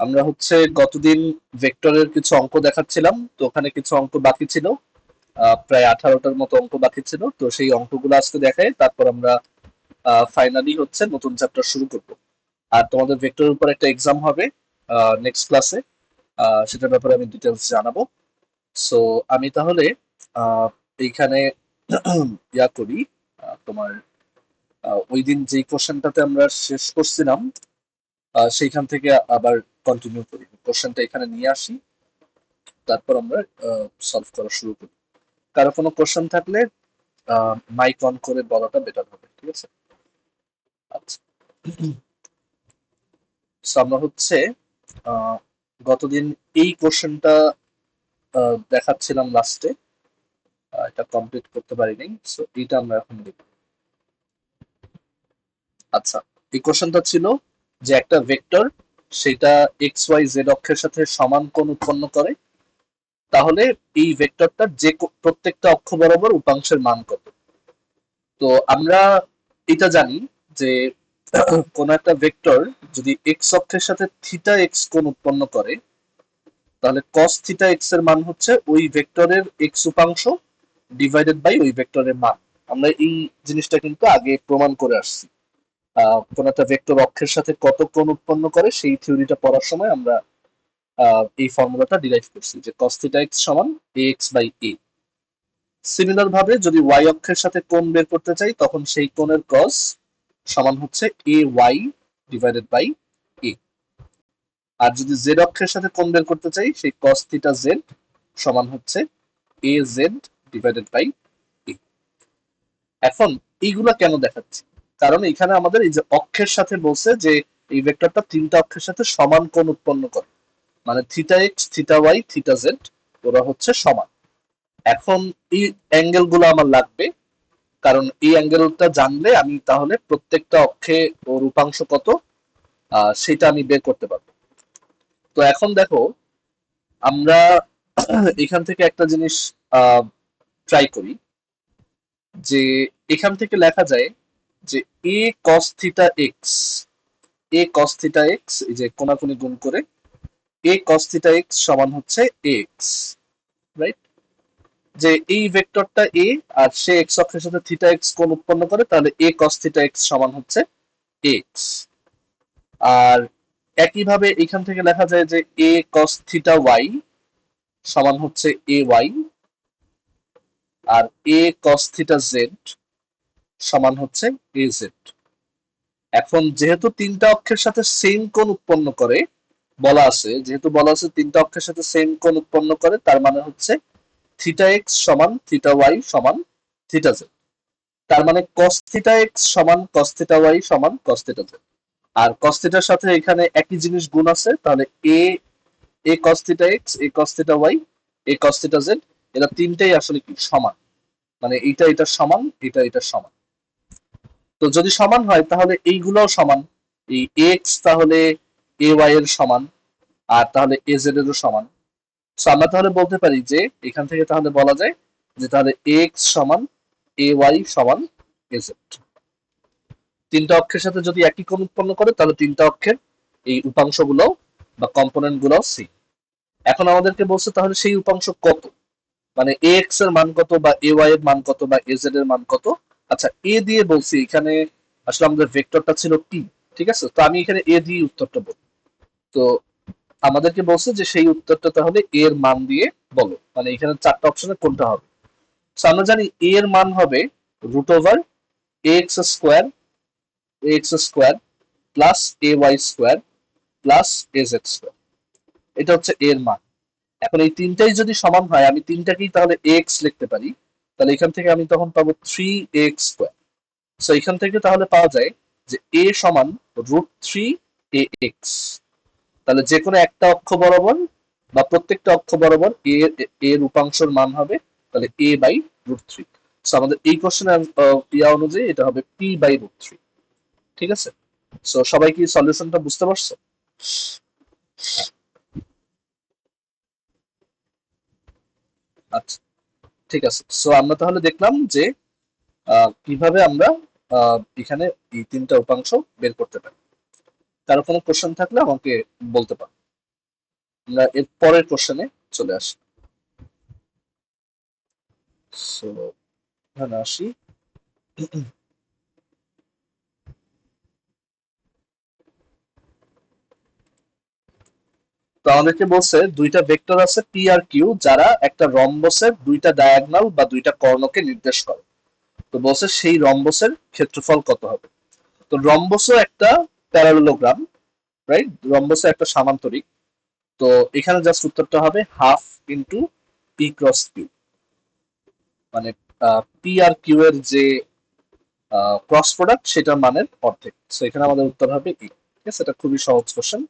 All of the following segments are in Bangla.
আমরা হচ্ছে গতদিন ভেক্টরের কিছু অঙ্ক দেখাচ্ছিলাম, তো ওখানে কিছু অঙ্ক বাকি ছিল। প্রায় 18টার মতো অঙ্ক বাকি ছিল, তো সেই অঙ্কগুলো আজকে দেখাই, তারপর আমরা ফাইনালি হচ্ছে নতুন চ্যাপ্টার শুরু করব। আর তোমাদের ভেক্টরের উপর একটা এক্সাম হবে নেক্সট ক্লাসে, সেটার ব্যাপারে আমি ডিটেলস জানাবো। সো আমি তাহলে আহ, এইখানে ইয়া করি, তোমার ওই দিন যেই কোশ্চেনটাতে আমরা শেষ করছিলাম, সেইখান থেকে আবার কন্টিনিউ করি, কোশ্চেনটা এখানে নিয়ে আসি, তারপর আমরা সলভ করা শুরু করি। কারো কোনো কোশ্চেন থাকলে মাইক অন করে বলাটা বেটার হবে, ঠিক আছে? আচ্ছা, সো আমরা হচ্ছে আহ, গতদিন এই কোশ্চেনটা দেখাচ্ছিলাম লাস্টে, এটা কমপ্লিট করতে পারিনি, সো এইটা আমরা এখন দেখব। আচ্ছা, এই কোশ্চেনটা ছিল যে একটা ভেক্টর, সেটা এক্স ওয়াই জেড অক্ষের সাথে সমান কোণ উৎপন্ন করে, তাহলে এই ভেক্টরটার যে প্রত্যেকটা অক্ষ বরাবর উপাংশের মান কত। তো আমরা এটা জানি যে কোন একটা ভেক্টর যদি এক্স অক্ষের সাথে থিটা এক্স কোণ উৎপন্ন করে, তাহলে কস থিটা এক্স এর মান হচ্ছে ওই ভেক্টরের এক্স উপাংশ ডিভাইডেড বাই ওই ভেক্টরের মান। আমরা এই জিনিসটা কিন্তু আগে প্রমাণ করে আসছি। কোন একটা ভেক্টর অক্ষের সাথে কত কোণ উৎপন্ন করে সেই থিওরিটা পড়ার সময় আমরা এই ফর্মুলাটা ডিরাইভ করছি যে cos থিটা এক্স সমান ax বাই a। সিমিলার ভাবে যদি ওয়াই অক্ষের সাথে কোণ বের করতে চাই, তখন সেই কোণের cos সমান হচ্ছে এ ওয়াই ডিভাইডেড বাই এ। আর যদি জেড অক্ষের সাথে কোণ বের করতে চাই, সেই cos থিটা জেড সমান হচ্ছে এ জেড ডিভাইডেড বাই এ। এখন এইগুলা কেন দেখাচ্ছি? কারণ এখানে আমাদের এই যে অক্ষের সাথে বলছে যে এই ভেক্টরটা তিনটা অক্ষের সাথে সমান কোণ উৎপন্ন করে, মানে theta X theta Y theta Z, ওরা হচ্ছে সমান। এখন এই অ্যাঙ্গেল গুলো আমার লাগবে, কারণ এই অ্যাঙ্গেলটা জানলে আমি তাহলে প্রত্যেকটা অক্ষে ওর উপাংশ কত সেটা আমি বের করতে পারবো। তো এখন দেখো, আমরা এখান থেকে একটা জিনিস ট্রাই করি, যে এখান থেকে লেখা যায় যে এ কস থিটা এক্স, এ কস থিটা এক্স, এই যে কোনাকুনি গুণ করে এ কস থিটা এক্স সমান হচ্ছে এক্স, রাইট? যে এই ভেক্টরটা এ, আর সে এক্স অক্ষের সাথে থিটা এক্স কোণ উৎপন্ন করে, তাহলে এ কস থিটা এক্স সমান হচ্ছে এক্স। আর একইভাবে এখান থেকে লেখা যায় যে এ কস থিটা ওয়াই সমান হচ্ছে A Y, R A cos theta Z সমান হচ্ছে এ জেড। এখন যেহেতু তিনটা অক্ষের সাথে সেম কোণ উৎপন্ন করে, বলা আছে, যেহেতু বলা আছে তিনটা অক্ষের সাথে সেম কোণ উৎপন্ন করে, তার মানে হচ্ছে থিটা এক্স সমান থিটা ওয়াই সমান থিটা জেড। তার মানে cos থিটা এক্স সমান cos থিটা ওয়াই সমান cos থিটা জেড। আর cos থিটার সাথে এখানে একই জিনিস গুণ আছে, তাহলে এ এ cos theta x A cos theta Y A cos theta Z, এরা তিনটেই আসলে কি সমান, মানে এটা এটা সমান, এটা এটা সমান। তো যদি সমান হয় তাহলে এইগুলোও সমান, এই এক্স তাহলে এ ওয়াই এর সমান, আর তাহলে এ জেড এরও সমান। সো আমরা তাহলে বলতে পারি যে এখান থেকে তাহলে বলা যায় যে তাহলে এক্স সমান এ ওয়াই সমান এ জেড। তিনটা অক্ষের সাথে যদি একই কোণ উৎপন্ন করে, তাহলে তিনটা অক্ষের এই উপাংশ গুলো বা কম্পোনেন্ট গুলো সেম। এখন আমাদেরকে বলছে তাহলে সেই উপাংশ কত, মানে এ এক্স এর মান কত, বা এ ওয়াই এর মান কত, বা এ জেড এর মান কত। আচ্ছা, এ দিয়ে বলছি, এখানে আসলে আমাদের ভেক্টরটা ছিল টি, ঠিক আছে? তো আমি এখানে এ দিয়ে উত্তরটা বলি। তো আমাদেরকে বলছে যে সেই উত্তরটা তাহলে এ এর মান দিয়ে বলো, মানে এখানে চারটা অপশনে কোনটা হবে। তো আমরা জানি এ এর মান হবে root over A X square, A X square plus A Y square plus A Z square, এটা হচ্ছে এর মান। এখন এই তিনটাই যদি সমান হয়, আমি তিনটাকেই তাহলে এক্স লিখতে পারি, তাহলে এখান থেকে আমি তখন পাবো থ্রি এক্স স্কোয়ার। সো এখান থেকে তাহলে পাওয়া যায় যে এ সমান রুট থ্রি এ এক্স। তাহলে যে কোনো একটা অক্ষ বরাবর বা প্রত্যেকটা অক্ষ বরাবর এর উপাংশের মান হবে তাহলে এ বাই রুট থ্রি। সো আমাদের এই কোশ্চেনের ইয়া অনুযায়ী এটা হবে পি বাই রুট থ্রি, ঠিক আছে? সো সবাই কি সলিউশনটা বুঝতে পারছো? আচ্ছা, ঠিক আছে। সো আমরা তাহলে দেখলাম যে কিভাবে আমরা এখানে এই তিনটা উপাংশ বের করতে পারি। কারো কোনো কোশ্চেন থাকলে আমাকে বলতে পারো। আমরা এর পরের কোশ্চেনে চলে আসি। সো এখানে আসি। তো আমাদেরকে বলছে দুইটা ভেক্টর আছে পি আর কিউ যারা একটা রম্বসের দুইটা ডায়াগনাল বা দুইটা কর্ণকে নির্দেশ করে। তো বলছে সেই রম্বসের ক্ষেত্রফল কত হবে। তো রম্বসও একটা প্যারালেলোগ্রাম, রাইট? রম্বসও একটা সামান্তরিক। তো এখানে জাস্ট উত্তরটা হবে half into P cross Q, মানে পি আর কিউ এর যে ক্রস প্রোডাক্ট সেটার মানের অর্ধেক। সো এখানে আমাদের উত্তর হবে ই। ঠিক আছে, এটা খুবই সহজ কোশ্চেন।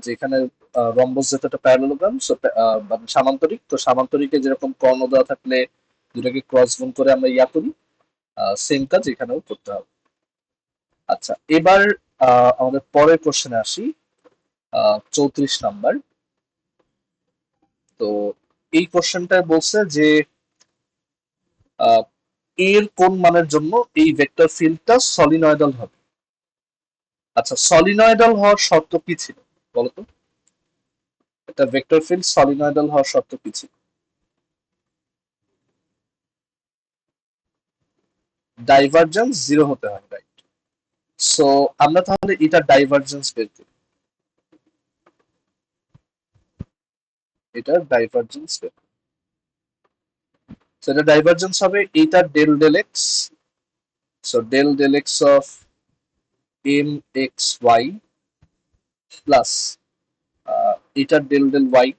যেখানে রম্বস যেহেতু একটা প্যারালেলোগ্রাম, সো মানে সামান্তরিক, তো সামান্তরিকে যেরকম কর্ণ দেওয়া থাকলে দুটাকে ক্রস গুণ করে আমরা ইয়া করি, সেম কাজ এখানেও করতে হবে। আচ্ছা, এবার আমাদের পরের কোশ্চেনে আসি। 34 নাম্বার। তো এই কোশ্চেনটায় বলছে যে এর কোন মানের জন্য এই ভেক্টর ফিল্ডটা সলিনয়েডাল হবে। আচ্ছা, সলিনয়েডাল হওয়ার শর্ত কি ছিল বলতো? একটা ভেক্টর ফিল্ড সলিনয়েডাল হওয়ার শর্ত কি ছিল? ডাইভারজেন্স জিরো হতে হয়, রাইট? সো আমরা তাহলে এটা ডাইভারজেন্স বের করি। এটা ডাইভারজেন্স বের করি। সো এটা ডাইভারজেন্স হবে এটা del del X. So del del X of M X Y plus এটা del del Y.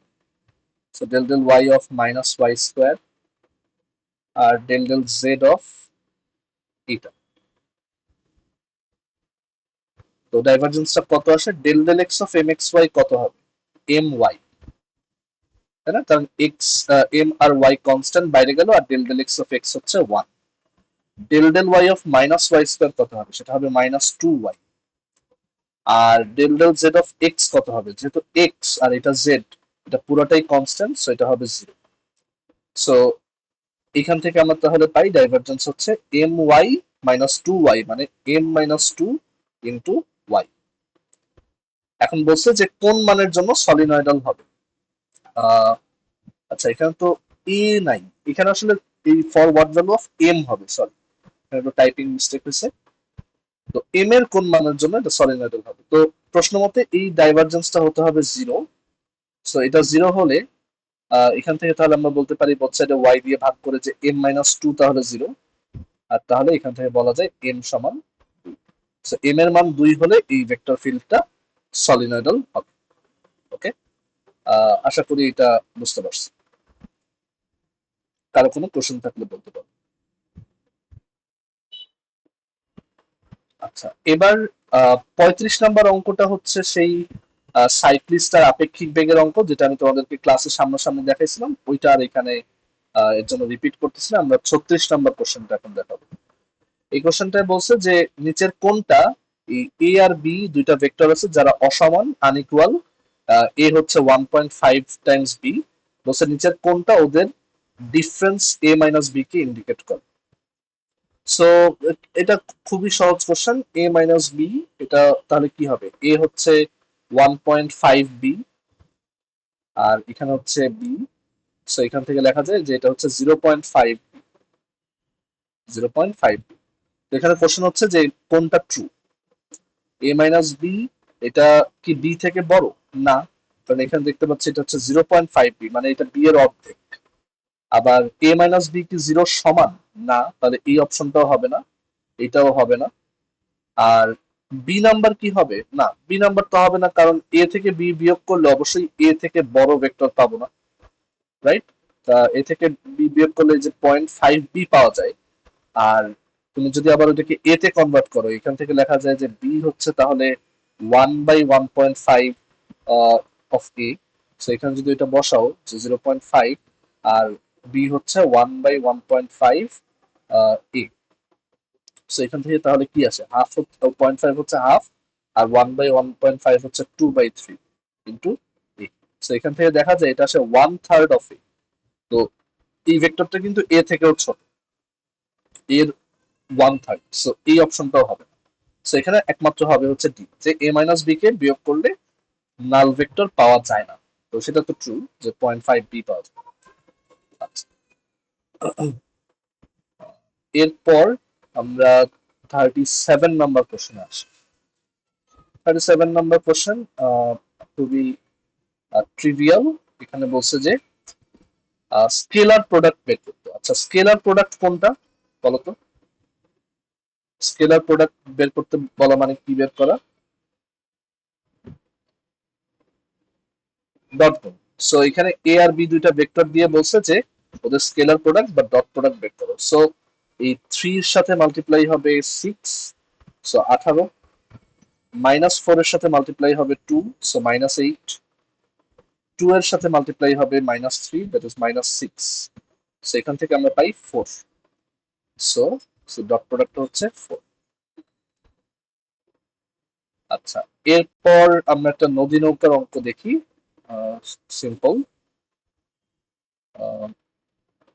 So del del Y of minus Y square আর ডেল ডেল জেড অফ এটা। তো ডাইভারজেন্সটা কত আসে? Del del X of M X Y কত হবে? এম ওয়াই, তাই না? কারণ এক্স, এম আর ওয়াই কনস্ট্যান্ট বাইরে গেল, আর del del X of X হচ্ছে one. Del del Y of minus Y square কত হবে? সেটা হবে মাইনাস টু ওয়াই। আর del del Z of X কত হবে? যেহেতু এক্স আর এটা জেড, এটা পুরোটাই কনস্ট্যান্ট, সো এটা হবে জিরো। সো এখান থেকে আমরা তাহলে পাই ডাইভারজেন্স হচ্ছে M Y minus two Y, মানে M minus two into Y. এখন বলছে যে কোন মানের জন্য সলিনয়েডাল হবে। আহ আচ্ছা, এখানে তো এ নাই, এখানে আসলে এই for what value of M হবে, সরি এখানে একটু টাইপিং মিস্টেক হয়েছে। তো এম এর কোন মানের জন্য এটা সলিনয়েডাল হবে? তো প্রশ্ন মতে এই ডাইভারজেন্সটা হতে হবে জিরো। সো এটা জিরো হলে এখান থেকে তাহলে আমরা বলতে পারি বোথ সাইডে ওয়াই দিয়ে ভাগ করে যে এম মাইনাস টু তাহলে জিরো। আর তাহলে এখান থেকে বলা যায় এম সমান দুই। সো এম এর মান দুই হলে এই ভেক্টর ফিল্ডটা সলিনয়েডাল হবে। ওকে, আশা করি এটা বুঝতে পারছি। কারো কোনো কোশ্চেন থাকলে বলতে পারো। আচ্ছা, এবার 35 নাম্বার অঙ্কটা হচ্ছে সেই সাইক্লিস্টার আপেক্ষিক বেগের অঙ্ক, যেটা আমি তোমাদেরকে ক্লাসের সামনাসামনি দেখাইছিলাম, ওইটা আর এখানে এর জন্য রিপিট করতেছিলাম। আমরা 36 নাম্বার কোশ্চেনটা এখন দেখাবো। এই কোশ্চেনটায় বলছে যে নিচের কোনটা, এই এ আর বি দুইটা ভেক্টর আছে যারা অসমান আনইকুয়াল, এ হচ্ছে 1.5 টাইমস বি, বলছে নিচের কোনটা ওদের ডিফারেন্স এ মাইনাস বি কে ইন্ডিকেট করে। সো এটা খুবই সহজ কোশ্চেন। এ মাইনাস বি, এটা তাহলে কি হবে? এ হচ্ছে 1.5 বি আর এখানে হচ্ছে বি। সো এখান থেকে লেখা যায় যে এটা হচ্ছে 0.5, 0.5। তো এখানে কোশ্চেন হচ্ছে যে কোনটা ট্রু। এ মাইনাস বি, এটা কি বি থেকে বড়? না, কারণ এখানে দেখতে পাচ্ছি এটা হচ্ছে 0.5 বি, মানে এটা বি এর অর্ধেক। আবার এ মাইনাস বি কি জিরোর সমান? না, তাহলে এই অপশনটাও হবে না, এটাও হবে না। আর বি নাম্বার কি হবে? না, বি নাম্বার তো হবে না, কারণ এ থেকে বি বিয়োগ করলে অবশ্যই এ থেকে বড় ভেক্টর পাবো না, রাইট? তা এ থেকে বি বিয়োগ করলে যে 0.5 বি পাওয়া যায়। আর তুমি যদি আবার ওটাকে এ তে কনভার্ট করো, এখান থেকে লেখা যায় যে বি হচ্ছে তাহলে 1/1.5 অফ এ। সো এখানে যদি এটা বসাও যে 0.5, আর বি হচ্ছে 1/1.5 এ। সো এখান থেকে তাহলে কি আসে? হাফ, 0.5 হচ্ছে হাফ, আর 1/1.5 হচ্ছে 2/3 ইন্টু এ। সো এখান থেকে দেখা যায় এটা আসে 1/3 অফ এ। তো এই ভেক্টরটা কিন্তু এ থেকেও ছোট, এর 1/3। সো এই অপশনটাও হবে। সো এখানে একমাত্র হবে হচ্ছে ডি, যে এ মাইনাস বি কে বিয়োগ করলে নাল ভেক্টর পাওয়া যায় না। তো সেটা তো ট্রু যে 0.5b পাওয়া যাবে। আচ্ছা, এরপর আমরা 37 নম্বর কোশ্চেনে আসি। 37 নম্বর কোশ্চেন খুবই ট্রিভিয়াল। এখানে বলছে যে স্কেলার প্রোডাক্ট বের করতে। আচ্ছা, স্কেলার প্রোডাক্ট কোনটা বলতো? স্কেলার প্রোডাক্ট বের করতে বলা মানে কি বের করা? ডট গুণ। সো এখানে এ আর বি দুইটা ভেক্টর দিয়ে বলছে যে ওদের স্কেলার প্রোডাক্ট বা ডট প্রোডাক্ট বের করো। সো এই 3 এর সাথে মাল্টিপ্লাই হবে 6, সো 18, -4 এর সাথে মাল্টিপ্লাই হবে 2, সো -8, 2 এর সাথে মাল্টিপ্লাই হবে -3, দ্যাট ইজ -6, সো এখান থেকে আমরা পাই 4। সো ডট প্রোডাক্ট হচ্ছে 4। আচ্ছা, এরপর আমরা একটা নদী নৌকার অঙ্ক দেখি। সিম্পল।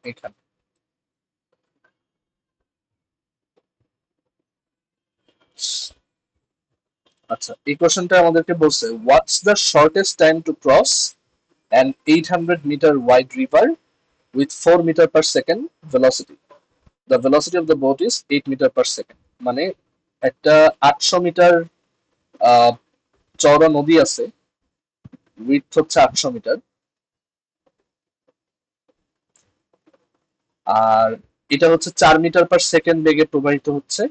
এখানে আচ্ছা, এই কোশ্চেনটা আমাদেরকে বলছে what's the shortest time to cross an 800 metre wide river with 4 metre per second velocity. The velocity of the boat is 8 metre per second. মানে একটা 800 মিটার চওড়া নদী আছে, উইথ হচ্ছে 800 মিটার, আর এটা হচ্ছে 4 মিটার পার সেকেন্ড বেগে প্রবাহিত হচ্ছে।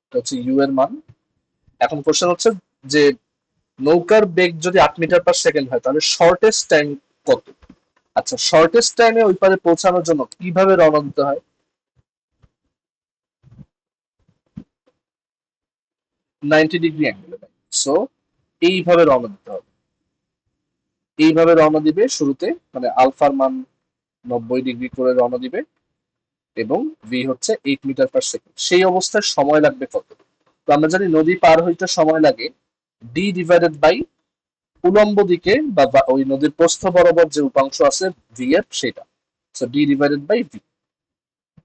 এটা হচ্ছে ইউ এর মান। এখন কোশ্চেন হচ্ছে যে নৌকার বেগ যদি 8 মিটার পার সেকেন্ড হয় তাহলে শর্টেস্ট টাইম কত? আচ্ছা, শর্টেস্ট টাইমে ওই পারে পৌঁছানোর জন্য কিভাবে রওনা দিতে হয়? 90 ডিগ্রি অ্যাঙ্গেলে। সো এইভাবে রওনা দিতে হবে। এইভাবে রওনা দিবে শুরুতে, মানে আলফার মান 90 ডিগ্রি করে রওনা দিবে, এবং ভি হচ্ছে 8 মিটার পার সেকেন্ড। সেই অবস্থায় সময় লাগবে কত? তো আমরা জানি নদী পার হইতে সময় লাগে ডি ডিভাইডেড বাই উলম্ব দিকে বা ওই নদীর প্রস্থ বরাবর যে উপাংশ আছে ভি এর, সেটা। So D divided by V.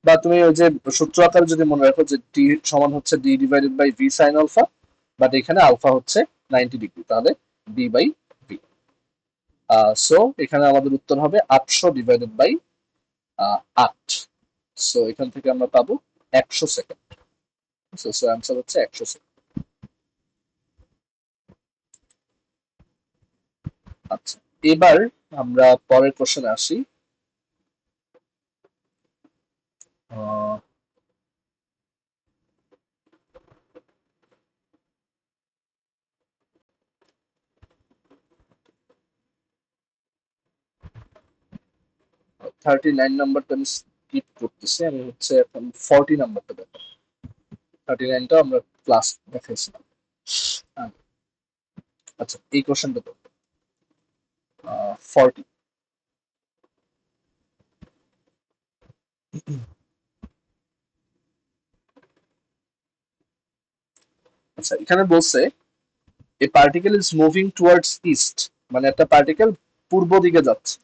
বা তুমি ওই যে সূত্র আকারে যদি মনে রাখো যে টি সমান হচ্ছে D divided by V sine alpha, but এখানে আলফা হচ্ছে 90 ডিগ্রি, তাহলে ডি বাই ভি। সো এখানে আমাদের উত্তর হবে 800 ডিভাইডেড বাই 8। সো এখান থেকে আমরা পাবো 100 সেকেন্ড। সো অ্যান্সার হচ্ছে 100 সেকেন্ড। আচ্ছা, এবার আমরা পরের কোশ্চেনে আসি। 39 নাম্বারটা আমি স্কিপ করতেছি, আমি হচ্ছে এখন 40 নাম্বারটা দেখো। 39টা আমরা ক্লাস দেখাইছিলাম। আহ, আচ্ছা, এই কোশ্চেনটা তো 40। আচ্ছা, এখানে বলছে a particle is moving towards east, মানে একটা পার্টিকেল পূর্ব দিকে যাচ্ছে।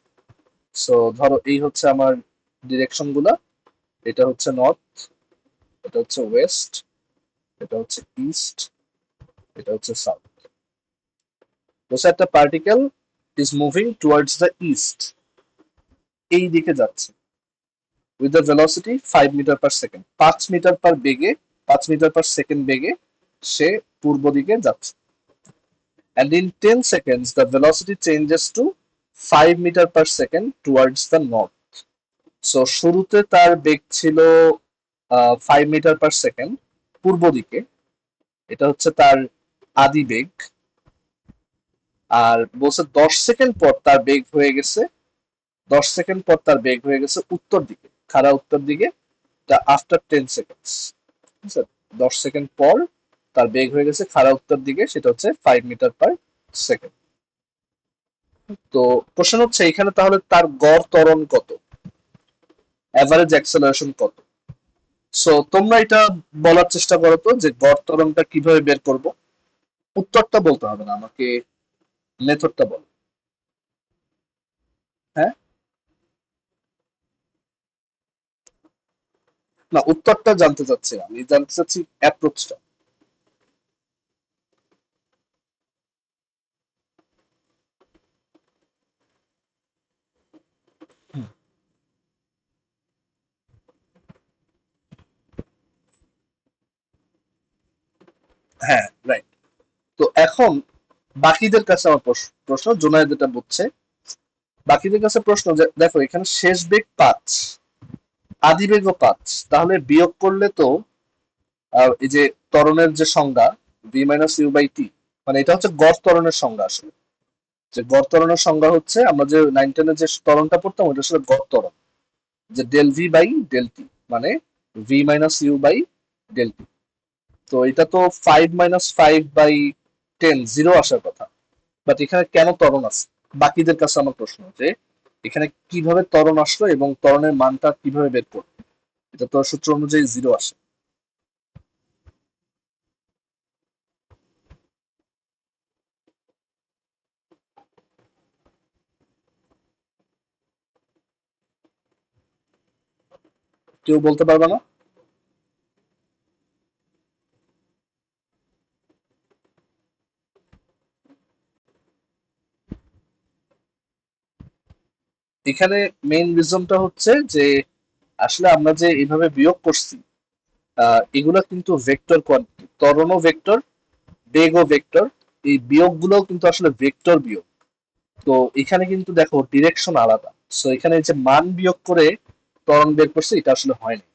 সো ধরো এই হচ্ছে আমার ডিরেকশন গুলা। এটা হচ্ছে নর্থ, এটা হচ্ছে ওয়েস্ট, এটা হচ্ছে ইস্ট, এটা হচ্ছে সাউথ। বলছে একটা particle is moving towards the east, এই দিকে যাচ্ছে, with the velocity 5 metre per second, 5 metre per বেগে, 5 মিটার পার সেকেন্ড বেগে সে পূর্ব দিকে যাচ্ছে। And in 10 seconds, the velocity changes to 5 meter per second towards the north. So শুরুতে তার বেগ ছিল 5 মিটার পার সেকেন্ড পূর্ব দিকে, এটা হচ্ছে তার আদি বেগ। আর বলছে 10 সেকেন্ড পর তার বেগ হয়ে গেছে, 10 সেকেন্ড পর তার বেগ হয়ে গেছে উত্তর দিকে, খাড়া উত্তর দিকে। আফটার 10 সেকেন্ডস, 10 সেকেন্ড পর তার বেগ হয়ে গেছে খাড়া উত্তর দিকে, সেটা হচ্ছে 5 মিটার পার সেকেন্ড। তো প্রশ্ন হচ্ছে এখানে তাহলে তার গড় ত্বরণ কত, এভারেজ অ্যাক্সেলারেশন কত? সো তোমরা এটা বলার চেষ্টা করো তো যে গড় ত্বরণটা কিভাবে বের করব। উত্তরটা বলতে হবে না, আমাকে মেথডটা বলো। হ্যাঁ, না, উত্তরটা জানতে চাচ্ছি না, আমি জানতে চাচ্ছি অ্যাপ্রোচটা। হ্যাঁ, রাইট। তো এখন বাকিদের কাছে আমার প্রশ্ন, জুনায়েদ যেটা বুঝছে, বাকিদের কাছে প্রশ্ন যে দেখো এখানে শেষ বেগ 5, আদি বেগও 5, তাহলে বিয়োগ করলে তো এই যে ত্বরণের যে সংজ্ঞা V minus U by T, মানে এটা হচ্ছে গড় ত্বরণের সংজ্ঞা আসলে। যে গড় ত্বরণের সংজ্ঞা হচ্ছে আমরা যে 9-10 যে ত্বরণটা পড়তাম ওটা আসলে গড় ত্বরণ, যে del V by del T, মানে V minus U by del T. তো এটা তো 5-5/10 জিরো আসার কথা, বাট এখানে কেন ত্বরণ আছে? বাকিদের কাছে আমার প্রশ্ন যে এখানে কিভাবে ত্বরণ আসলো এবং ত্বরণের মানটা কিভাবে বের করবো? এটা তো সূত্র অনুযায়ী জিরো আসে। কেউ বলতে পারবে না? এখানে মেইন রিজনটা হচ্ছে যে আসলে আমরা যে এইভাবে বিয়োগ করছি, এগুলা কিন্তু ভেক্টর কোয়ান্টিটি, ত্বরণও ভেক্টর, বেগও ভেক্টর, এই বিয়োগগুলোও কিন্তু আসলে ভেক্টর বিয়োগ। তো এখানে কিন্তু দেখো ডিরেকশন আলাদা, সো এখানে যে মান বিয়োগ করে ত্বরণ বের করছে এটা আসলে হয় না।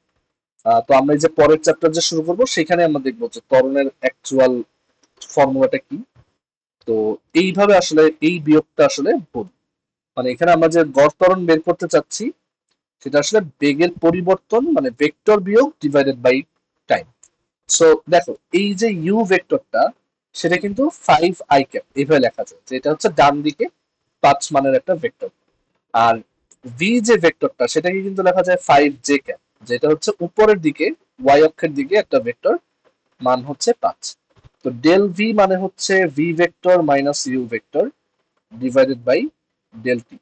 তো আমরা এই যে পরের চ্যাপ্টার যে শুরু করবো সেখানে আমরা দেখবো যে ত্বরণের অ্যাকচুয়াল ফর্মুলাটা কি। তো এইভাবে আসলে এই বিয়োগটা আসলে ভুল, মানে এখানে আমরা যে গড় ত্বরণ বের করতে চাচ্ছি সেটা আসলে বেগের পরিবর্তন, মানে ভেক্টর বিয়োগ ডিভাইডেড বাই টাইম। সো দেখো এই যে ইউ ভেক্টরটা সেটা কিন্তু 5i ক্যাপ এইভাবে লেখা যায়, যে এটা হচ্ছে ডান দিকে 5 মানের একটা ভেক্টর। আর ভি যে ভেক্টরটা সেটাকে কিন্তু লেখা যায় 5j ক্যাপ, যেটা হচ্ছে উপরের দিকে ওয়াই অক্ষের দিকে একটা ভেক্টর, মান হচ্ছে 5। তো ডেল ভি মানে হচ্ছে V vector minus U vector divided by del T.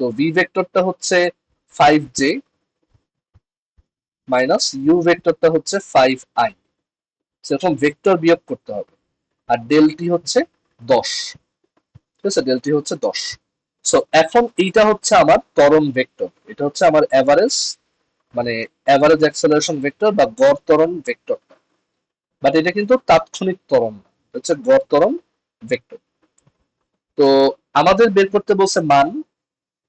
তো ভি ভেক্টরটা হচ্ছে 5j মাইনাস ইউ ভেক্টরটা হচ্ছে 5i, সেরকম ভেক্টর বিয়োগ করতে হবে। আর ডেল টি হচ্ছে 10, ঠিক আছে, ডেল টি হচ্ছে 10। সো এখন এইটা হচ্ছে আমার ত্বরণ ভেক্টর, এটা হচ্ছে আমার এভারেজ, মানে এভারেজ অ্যাক্সেলারেশন ভেক্টর বা গড় ত্বরণ ভেক্টর। বাট এটা কিন্তু তাৎক্ষণিক ত্বরণ না, এটা হচ্ছে গড় ত্বরণ ভেক্টর। তো আমাদের বের করতে বলছে মান,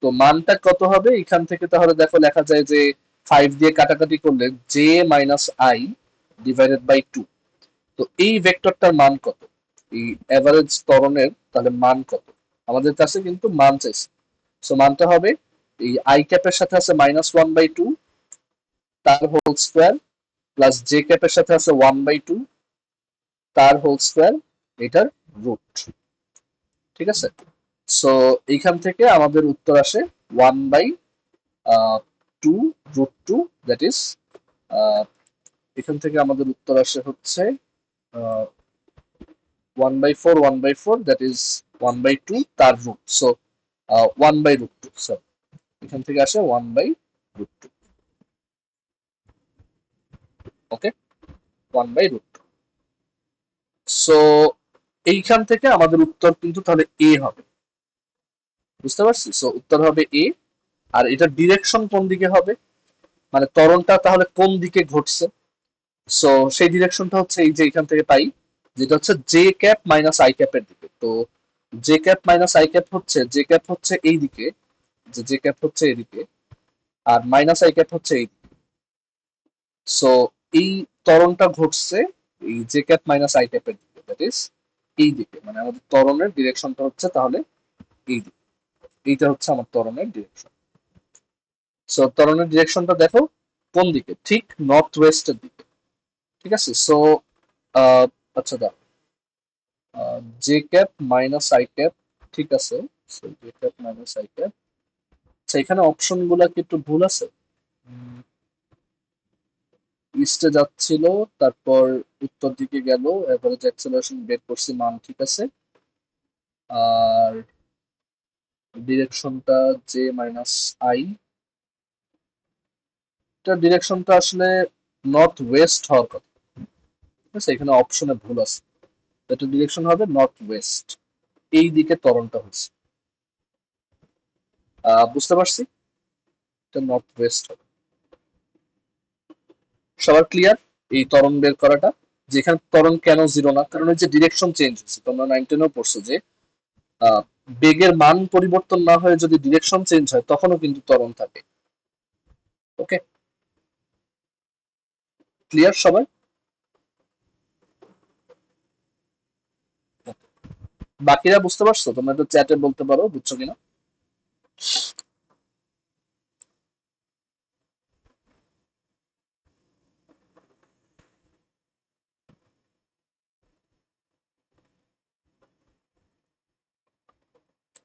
তো মানটা কত হবে এখান থেকে? তাহলে দেখো লেখা যায় যে 5 দিয়ে কাটাকাটি করলে J minus I divided by 2। তো এই ভেক্টরটার মান কত, এই এভারেজ ত্বরণের তাহলে মান কত? আমাদের কাছে কিন্তু মান চাইছে। সো মানটা হবে এই আই ক্যাপের সাথে আছে -1/2 তার হোল স্কোয়ার, প্লাস জে ক্যাপের সাথে আছে 1/2 তার হোল স্কোয়ার, এটার রুট। ঠিক আছে, সো এইখান থেকে আমাদের উত্তর আসে 1/2 √2, দ্যাট ইজ এখান থেকে আমাদের উত্তর আসে হচ্ছে 1/4 দ্যাট ইজ 1/2 তার রুট। সো 1/√2, সো এখান থেকে আসে 1/√2। ওকে, 1/√2। সো এইখান থেকে আমাদের উত্তর কিন্তু তাহলে এ হবে, বুঝতে পারছি? সো উত্তর হবে এ। আর এটার ডিরেকশন কোন দিকে হবে, মানে ত্বরণটা তাহলে কোন দিকে ঘটছে? সো সেই ডিরেকশনটা হচ্ছে এই যে এখান থেকে পাই, যেটা হচ্ছে জে ক্যাপ মাইনাস আই ক্যাপের দিকে। তো J cap minus I cap হচ্ছে, জে ক্যাপ হচ্ছে এই দিকে, যে জে ক্যাপ হচ্ছে এদিকে, আর মাইনাস আই ক্যাপ হচ্ছে এই দিকে। সো এই ত্বরণটা ঘটছে এই জে ক্যাপ মাইনাস আই ক্যাপের দিকে, দ্যাট ইজ এই দিকে, মানে আমাদের ত্বরণের ডিরেকশনটা হচ্ছে তাহলে এই দিকে। এইটা হচ্ছে আমার ত্বরণের ডিরেকশন। সো ত্বরণের ডিরেকশনটা দেখো কোন দিকে, ঠিক নর্থ ওয়েস্টের দিকে। ঠিক আছে, সো আচ্ছা দাও, J cap minus I cap, ঠিক আছে, so J cap minus I cap. আচ্ছা এখানে অপশন গুলা কি একটু ভুল আছে? ইস্টে যাচ্ছিল, তারপর উত্তর দিকে গেল, এভারেজ অ্যাক্সেলারেশন বের করছি, মান ঠিক আছে। আর ডিরেকশনটা জে মাইনাস আই, এটা ডিরেকশনটা আসলে নর্থ ওয়েস্ট হওয়ার কথা, ঠিক আছে, এখানে অপশনে ভুল আছে। এটা ডিরেকশন হবে নর্থ ওয়েস্ট, এই দিকে ত্বরণটা হচ্ছে। বুঝতে পারছি, এটা নর্থ ওয়েস্ট হবে। সবার ক্লিয়ার এই ত্বরণ বের করাটা? যেখানে ত্বরণ কেন জিরো না, কারণ ওই যে ডিরেকশন চেঞ্জ হচ্ছে, তোমরা 9-10-এও পড়ছো যে বেগের মান পরিবর্তন না হয়ে যদি ডিরেকশন চেঞ্জ হয় তখনও কিন্তু ত্বরণ থাকে। ওকে, ক্লিয়ার সবাই? বাকিরা বুঝতে পারছো? তোমরা একটু চ্যাটে বলতে পারো বুঝছো কিনা।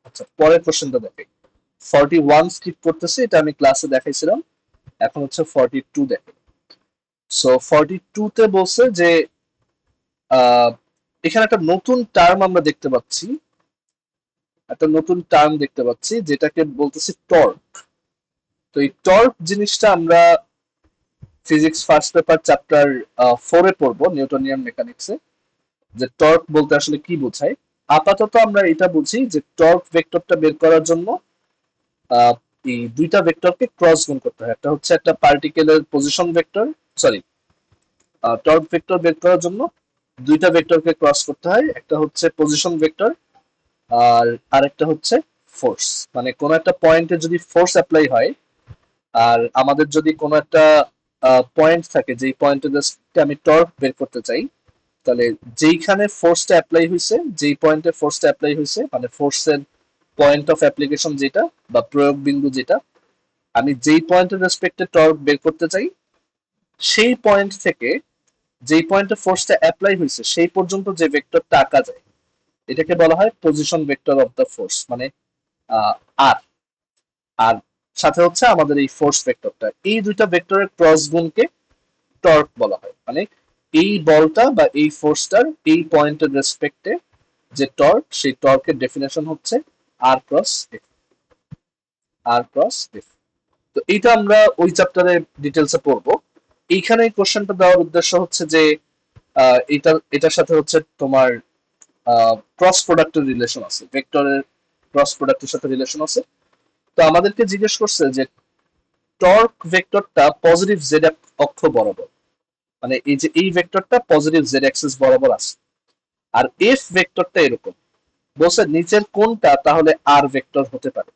আচ্ছা, পরের কোশ্চেনটা দেখে 41 স্কিপ করতেছে, এটা আমি ক্লাসে দেখাইছিলাম। এখন হচ্ছে 42 দেখে। সো 42 তে বলছে যে এখানে একটা নতুন টার্ম আমরা দেখতে পাচ্ছি, যেটাকে বলতেছি টর্ক। তো এই টর্ক জিনিসটা আমরা ফিজিক্স ফার্স্ট পেপার চ্যাপ্টার 4-এ পড়বো, নিউটনিয়ান মেকানিক্সে, যে টর্ক বলতে আসলে কি বোঝায়। আপাতত আমরা এটা বুঝি যে টর্ক ভেক্টরটা বের করার জন্য আহ, এই দুইটা ভেক্টরকে ক্রস গুণ করতে হয়। একটা হচ্ছে একটা পার্টিকেলের position vector, sorry, torque vector বের করার জন্য দুইটা ভেক্টরকে ক্রস করতে হয়, একটা হচ্ছে পজিশন ভেক্টর আর আরেকটা হচ্ছে ফোর্স। মানে কোনো একটা পয়েন্টে যদি ফোর্স অ্যাপ্লাই হয়, আর আমাদের যদি কোনো একটা পয়েন্ট থাকে যেই পয়েন্টে আমি টর্ক বের করতে চাই, তাহলে যেইখানে ফোর্সটা অ্যাপ্লাই হয়েছে, যেই পয়েন্টে ফোর্সটা অ্যাপ্লাই হয়েছে, মানে ফোর্সের পয়েন্ট অফ অ্যাপ্লিকেশন যেটা বা প্রয়োগ বিন্দু যেটা, আমি যেই পয়েন্টের রেসপেক্টে টর্ক বের করতে চাই, সেই পয়েন্ট থেকে যেই পয়েন্টে ফোর্সটা অ্যাপ্লাই হয়েছে সেই পর্যন্ত যে ভেক্টরটা আঁকা যায়, এটাকে বলা হয় position vector of the force, মানে আর। আর সাথে হচ্ছে আমাদের এই ফোর্স ভেক্টরটা, এই দুইটা ভেক্টরের ক্রস গুণকে টর্ক বলা হয়। মানে এই বলটা বা এই ফোর্সটার এই পয়েন্টের রেসপেক্টে যে টর্ক, সেই টর্কের ডেফিনেশন হচ্ছে আর ক্রস এফ। আর ক্রস এফ। তো এইটা আমরা ওই চ্যাপ্টারে ডিটেলসে পড়বো। এইখানে এই কোশ্চেনটা দেওয়ার উদ্দেশ্য হচ্ছে যে এটার সাথে হচ্ছে তোমার ক্রস প্রোডাক্টের রিলেশন আছে, ভেক্টরের ক্রস প্রোডাক্টের সাথে রিলেশন আছে। তো আমাদেরকে জিজ্ঞেস করছে যে টর্ক ভেক্টরটা পজিটিভ জেড অক্ষ বরাবর, মানে এই যে এই ভেক্টরটা পজিটিভ জেড অ্যাক্সিস বরাবর আছে, আর এফ ভেক্টরটা এরকম। বলছে নিচের কোনটা তাহলে আর ভেক্টর হতে পারে,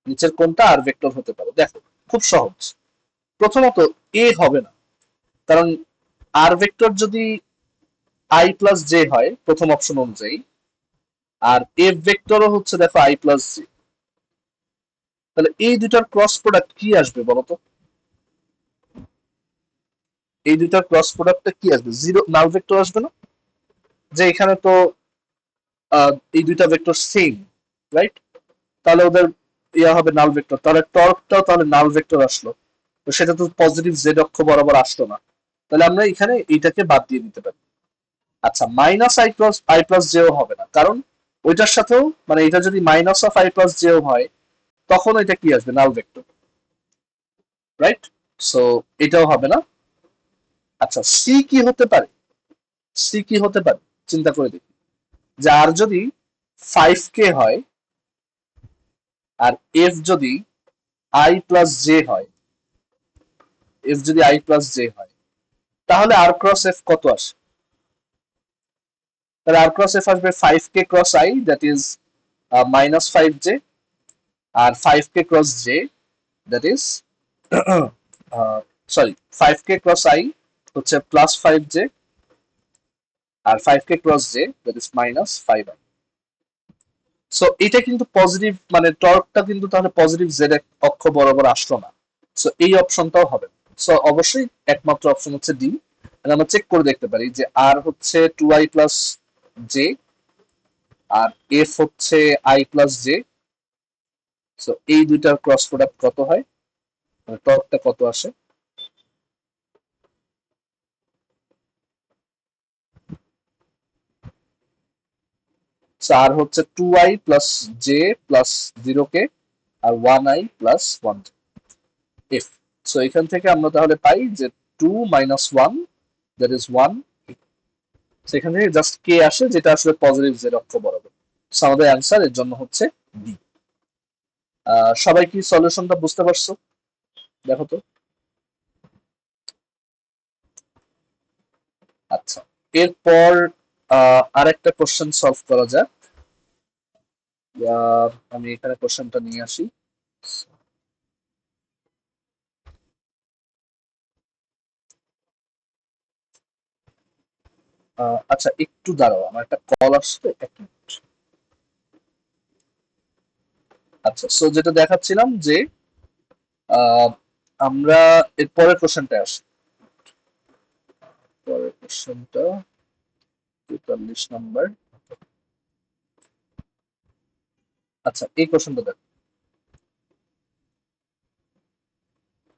নিচের কোনটা আর ভেক্টর হতে পারে। দেখো, খুব সহজ। প্রথমত এ হবে না, কারণ আর ভেক্টর যদি আই প্লাস জে হয় প্রথম অপশন অনুযায়ী, আর এফ ভেক্টরও হচ্ছে দেখো আই প্লাস জে, তাহলে এই দুটার ক্রস প্রোডাক্ট কি আসবে বলতো? এই দুটার ক্রস প্রোডাক্টটা কি আসবে? জিরো, নাল ভেক্টর আসবে না? যে এখানে তো এই দুইটা ভেক্টর সেম, রাইট? তাহলে ওদের ইয়া হবে নাল ভেক্টর, তাহলে টর্কটাও তাহলে নাল ভেক্টর আসলো, তো সেটা তো পজিটিভ জেড অক্ষ বরাবর আসলো না। তাহলে আমরা এখানে এইটাকে বাদ দিয়ে দিতে পারি। আচ্ছা, মাইনাস আই প্লাস জেও হবে না, কারণ ওইটার সাথেও, মানে এটা যদি মাইনাস অফ আই প্লাস জেও হয় তখন এটা কি আসবে? নাল ভেক্টর, রাইট? সো এটাও হবে না। আচ্ছা, সি কি হতে পারে? সি কি হতে পারে চিন্তা করে দেখি। যে আর যদি 5k হয়, আর এফ যদি আই প্লাস জে হয়, এফ যদি আই প্লাস জে হয়, তাহলে আর ক্রস এফ কত আসে? তাহলে আর ক্রস এফ আসবে 5k cross I, that is -5j, আর 5k cross J, that is sorry, 5k cross I হচ্ছে +5j, আর 5k cross J that is -5i। So এটা কিন্তু পজিটিভ, মানে টর্কটা কিন্তু তাহলে পজিটিভ জেড অক্ষ বরাবর আসলো না। সো এই অপশনটাও হবে। সো অবশ্যই একমাত্র অপশন হচ্ছে ডি। আমরা চেক করে দেখতে পারি যে আর হচ্ছে 2i প্লাস জে, আর এফ হচ্ছে আই প্লাস জে। সো এই দুইটার ক্রস প্রোডাক্ট কত হয়, মানে টর্কটা কত আসে। সো আর হচ্ছে 2i plus J plus 0k, আর 1i plus 1j F. So এখান থেকে আমরা তাহলে পাই যে 2 মাইনাস 1, দ্যাট ইজ 1। সেখান থেকে জাস্ট কে আসে, যেটা আসলে পজিটিভ জেড অক্ষ বরাবর। সো আমাদের অ্যান্সার এর জন্য হচ্ছে বি। সবাই কি সলিউশনটা বুঝতে পারছো? দেখো তো। আচ্ছা, এরপর আরেকটা কোশ্চেন সলভ করা যাক। আমি এখানে কোশ্চেনটা নিয়ে আসি। আচ্ছা, একটু দাঁড়াও, আমার একটা কল আসছে, এক মিনিট। আচ্ছা, সো যেটা দেখাচ্ছিলাম যে আহ, আমরা এর পরের কোশ্চেনটা আসি। পরের কোশ্চেনটা 43 নাম্বার। আচ্ছা, এই কোশ্চেনটা দেখো।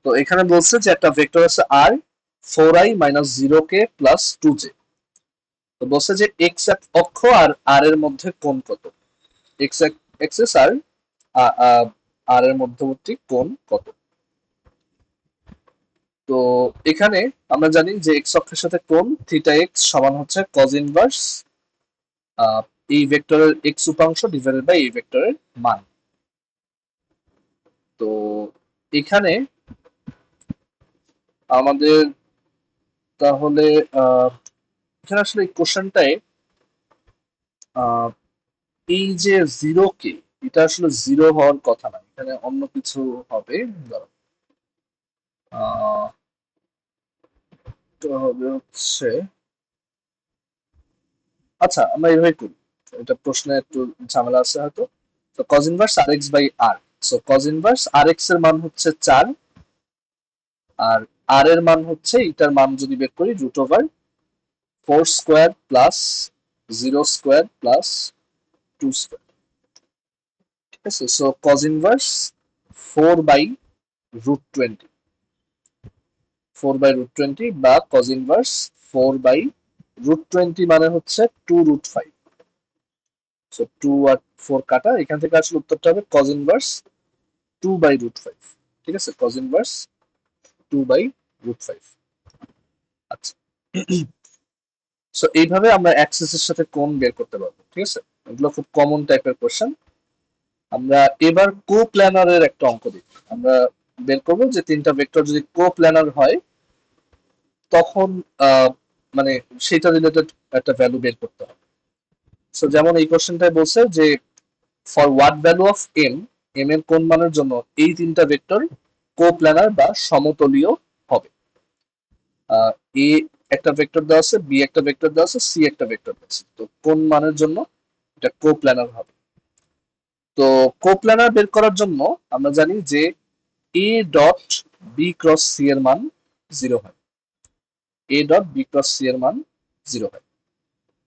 তো এখানে বলছে যে একটা ভেক্টর আছে আর 4i-0k+2j। তো বলছে যে এক্স অক্ষ আর আর এর মধ্যে কোণ কত। এক্স এক্সিস আর আর এর মধ্যবর্তী কোণ কত। তো এখানে আমরা জানি যে এক্স অক্ষের সাথে কোণ থিটা এক্স সমান হচ্ছে কজ ইনভার্স এই ভেক্টরের এক্স উপাংশ ডিভাইডেড বাই এই ভেক্টরের মান। তো এখানে আমাদের তাহলে এখানে আসলে এই কোশ্চেনটায় এই যে জিরো কে, এটা আসলে জিরো হওয়ার কথা না, এখানে অন্য কিছু হবে। দাঁড়াও, এটা হবে হচ্ছে, আচ্ছা আমরা এইভাবে করি, এটা প্রশ্নে একটু ঝামেলা আছে হয়তো। তো cos inverse R X by R, so cos inverse R X এর মান হচ্ছে 4, আর আর এর মান হচ্ছে, এটার মান যদি বের করি √4² প্লাস 0² প্লাস 2²। ঠিক আছে, সো কজ ইনভার্স 4/√20, 4/√20 বা কজ ইনভার্স 4/√20 মানে হচ্ছে 2√5। সো 2 আর 4 কাটা, এখান থেকে আসলে উত্তরটা হবে কজ ইনভার্স 2/√5। ঠিক আছে, কজ ইনভার্স 2/√5। আচ্ছা, সো এইভাবে আমরা অ্যাক্সিস এর সাথে কোণ বের করতে পারবো। ঠিক আছে, এগুলো খুব কমন টাইপের কোশ্চেন। আমরা এবার কো প্ল্যানারের একটা অঙ্ক দেখি। আমরা বের করবো যে তিনটা ভেক্টর যদি কো প্ল্যানার হয় তখন মানে সেটা রিলেটেড একটা ভ্যালু বের করতে হবে। সো যেমন এই কোশ্চেনটাই বলছে যে for what value of M, M এর কোন মানের জন্য এই তিনটা ভেক্টর কো প্ল্যানার বা সমতলীয় হবে। এ একটা ভেক্টর দেওয়া আছে, বি একটা ভেক্টর দেওয়া আছে, সি একটা ভেক্টর দেওয়া আছে, তো কোন মানের জন্য এটা কো প্ল্যানার হবে। তো কো প্ল্যানার বের করার জন্য আমরা জানি যে A dot B cross C এর মান 0 হয়। A dot B cross C এর মান 0 হয়।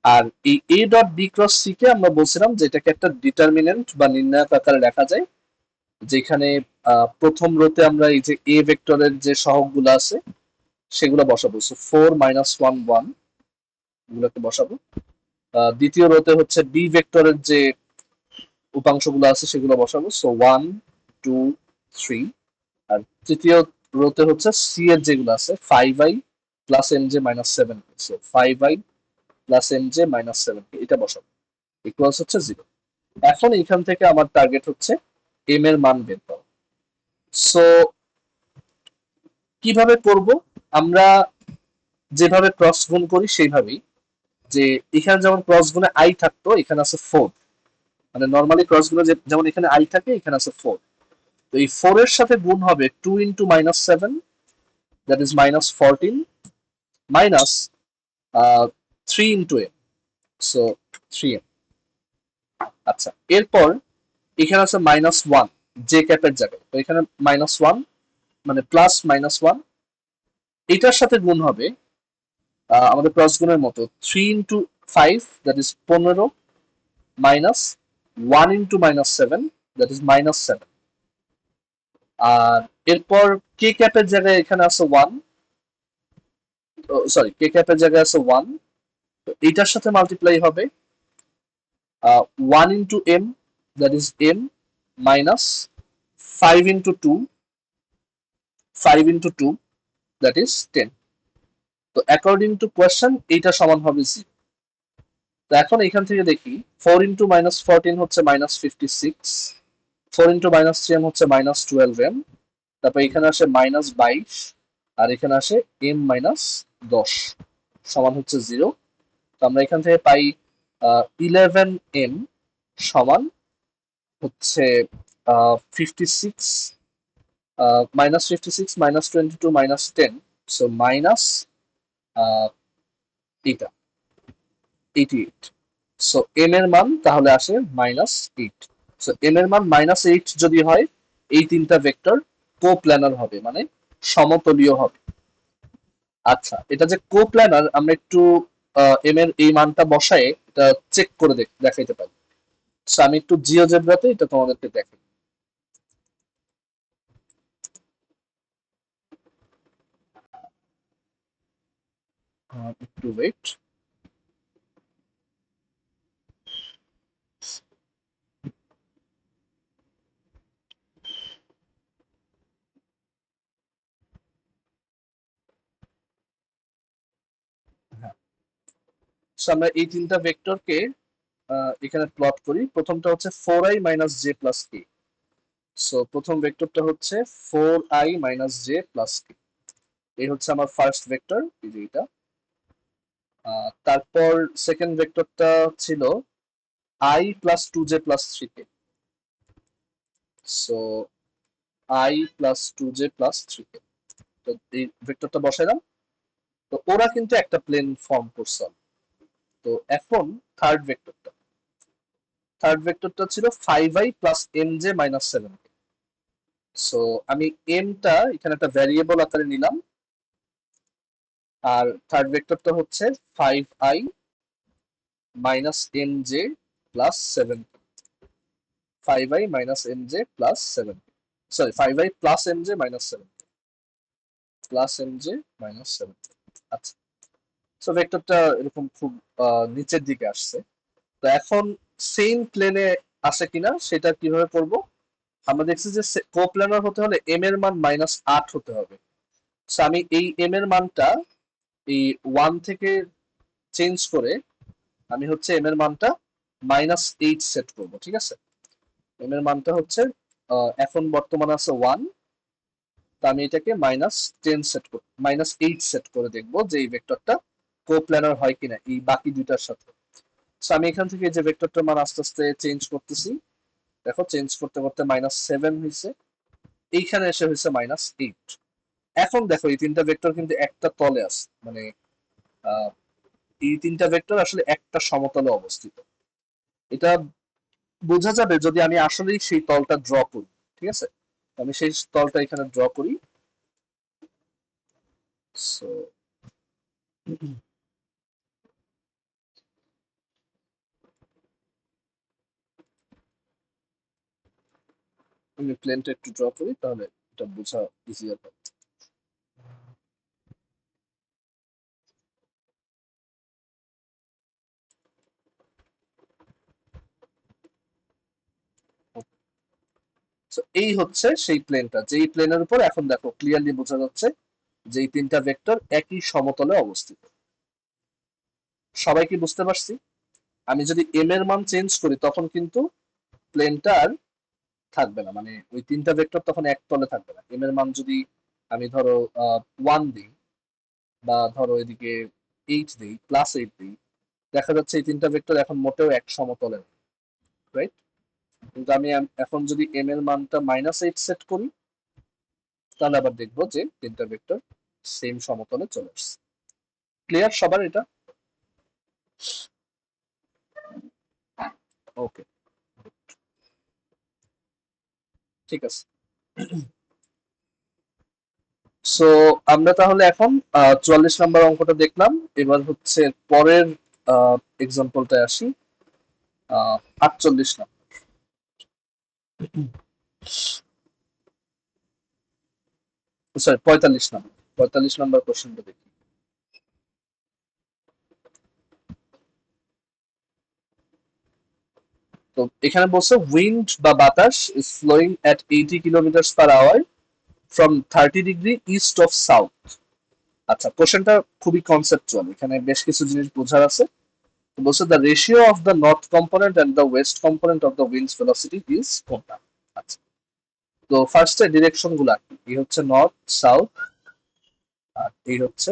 আর এই A dot B cross C কে আমরা বলছিলাম যে এটাকে একটা ডিটারমিনেন্ট বা নির্ণায়ক আকারে লেখা যায়, যেখানে প্রথম রোতে আমরা এই যে এ ভেক্টরের যে সহগগুলো আছে সেগুলো বসাবো, সো 4-1 1 এগুলোকে বসাবো। দ্বিতীয় রোতে হচ্ছে বি ভেক্টরের যে উপাংশগুলো আছে সেগুলো বসাবো, সো 1 2 3। আর তৃতীয় রোতে হচ্ছে সি এর যেগুলো আছে 5i+mj-7, সো 5i+mj-7 এটা বসাবো, ইকুয়ালস হচ্ছে 0। এখন এখান থেকে আমার টার্গেট হচ্ছে এম এর মান বের করা। সো কিভাবে করব, আমরা যেভাবে ক্রস গুণ করি সেইভাবেই, যে এখানে যেমন ক্রস গুণে আই থাকতো, এখানে আছে 4, মানে নর্মালি ক্রস গুলো যেমন এখানে আই থাকে এখানে আছে 4। তো এই 4 এর সাথে গুণ হবে 2 × -7, that is -14, minus 3 × m, so 3m। আচ্ছা, এরপর এখানে আছে -1 জে ক্যাপের জায়গায়, তো এখানে -1 মানে প্লাস -1, এটার সাথে গুণ হবে আমাদের ক্রস গুণের মতো 3 × 5, that is 15, minus 1 × -7, that is -7। আর এরপর কে ক্যাপের জায়গায় এখানে আছে 1, সরি কে ক্যাপের জায়গায় আছে 1, তো এটার সাথে মাল্টিপ্লাই হবে 1 × m, that is m, minus 5 × 2, 5 × 2, that is 10। তো অ্যাকর্ডিং টু কোয়েশ্চেন এইটা সমান হবে 0। তো এখন এখান থেকে দেখি 4 × -14 হচ্ছে -56, 4 × -3m হচ্ছে -12m, তারপর এখানে আসে -22, আর এখানে আসে m-10। সমান হচ্ছে 0। তো আমরা এখান থেকে পাই 11m সমান হচ্ছে 56 -56 -22 -10, সো মাইনাস এটা 88। সো m এর মান তাহলে আসে -8। সো m এর মান -8 যদি হয়, এই তিনটা ভেক্টর কোপ্ল্যানার হবে, মানে সমতলীয় হবে। আচ্ছা, এটা যে কোপ্ল্যানার আমরা একটু m এর এই মানটা বসায় এটা চেক করে দেখাইতে পারি। সো আমি একটু জিওজেব্রাতে এটা তোমাদেরকে দেখাই। একটু ওয়েট। হ্যাঁ, সো আমরা এই তিনটা ভেক্টরকে এখানে প্লট করি। প্রথমটা হচ্ছে 4i - j + k। সো প্রথম ভেক্টরটা হচ্ছে 4i - j + k, এই হচ্ছে আমার ফার্স্ট ভেক্টর, এই যে এটা। তারপর সেকেন্ড ভেক্টরটা ছিল i + 2j + 3k। So i + 2j + 3k, তো এই ভেক্টরটা বসাইলাম। তো ওরা কিন্তু একটা প্লেন ফর্ম করছে। তো এখন থার্ড ভেক্টরটা ছিল 5i + mj - 7k। সো আমি এমটা এখানে একটা ভ্যারিয়েবল আকারে নিলাম, আর থার্ড ভেক্টরটা হচ্ছে 5i - mj + 7k। 5i - mj + 7k, sorry 5i + mj - 7k, mj - 7k। আচ্ছা, সো ভেক্টরটা এরকম খুব নিচের দিকে আসছে। তো এখন সেম প্লেনে আসে কিনা সেটা কিভাবে করব? আমরা দেখছি যে কোপ্ল্যানার হতে হলে m এর মান -8 হতে হবে। সো আমি এই m এর মানটা এই 1 থেকে চেঞ্জ করে আমি হচ্ছে m এর মানটা -8 সেট করব, ঠিক আছে? m এর মানটা হচ্ছে এখন বর্তমানে আছে 1, তো আমি এটাকে -10 সেট করব, -8 সেট করে দেখব যে এই ভেক্টরটা কোপ্ল্যানার হয় কিনা এই বাকি দুইটার সাথে। সো আমি এখান থেকে যে ভেক্টরটার মান আস্তে আস্তে চেঞ্জ করতেছি। দেখো চেঞ্জ করতে করতে -7 হয়েছে, এইখানে এসে হয়েছে -8। এখন দেখো এই তিনটা ভেক্টর কিন্তু একটা তলে আছে, মানে এই তিনটা ভেক্টর আসলে একটা সমতলে অবস্থিত। এটা বোঝা যাবে যদি আমি আসলেই সেই তলটা ড্র করি, ঠিক আছে? আমি সেই তলটা এখানে ড্র করি। সো আমি প্লেনটা একটু ড্র করি, তাহলে এটা বোঝা ইজিয়ার হবে। এই হচ্ছে সেই প্লেনটা, যেই প্লেনের উপর এখন দেখো ক্লিয়ারলি বোঝা যাচ্ছে যে এই তিনটা ভেক্টর একই সমতলে অবস্থিত। সবাই কি বুঝতে পারছি? আমি যদি m এর মান চেঞ্জ করি তখন কিন্তু প্লেনটা আর থাকবে না, মানে ওই তিনটা ভেক্টর তখন এক তলে থাকবে না। m এর মান যদি আমি ধরো 1 দিই, বা ধরো এদিকে 8 দিই, +8 দিই, দেখা যাচ্ছে এই তিনটা ভেক্টর এখন মোটেও এক সমতলে নেই, রাইট? কিন্তু আমি এখন যদি m এর মানটা -8 সেট করি, তাহলে আবার দেখবো যে তিনটা ভেক্টর সেম সমতলে চলে আসছে। ক্লিয়ার সবার এটা? ওকে, ঠিক আছে। সো আমরা তাহলে এখন 44 নাম্বার অঙ্কটা দেখলাম। এবার হচ্ছে পরের এক্সাম্পলটায় আসি, 48 নাম্বার। Sorry, 45 number. 45 নাম্বার কোশ্চেনটা দেখি। তো এখানে বলছে উইন্ড বা বাতাস is flowing at 80 kilometre per hour from 30 degree east of south. আচ্ছা, কোশ্চেনটা খুবই কনসেপচুয়াল, এখানে বেশ কিছু জিনিস বোঝার আছে। বলছে the ratio of the north component and the west component of the wind's velocity is কোনটা? আচ্ছা, তো ফার্স্টে ডিরেকশন গুলা কি? এই হচ্ছে নর্থ সাউথ, আর এই হচ্ছে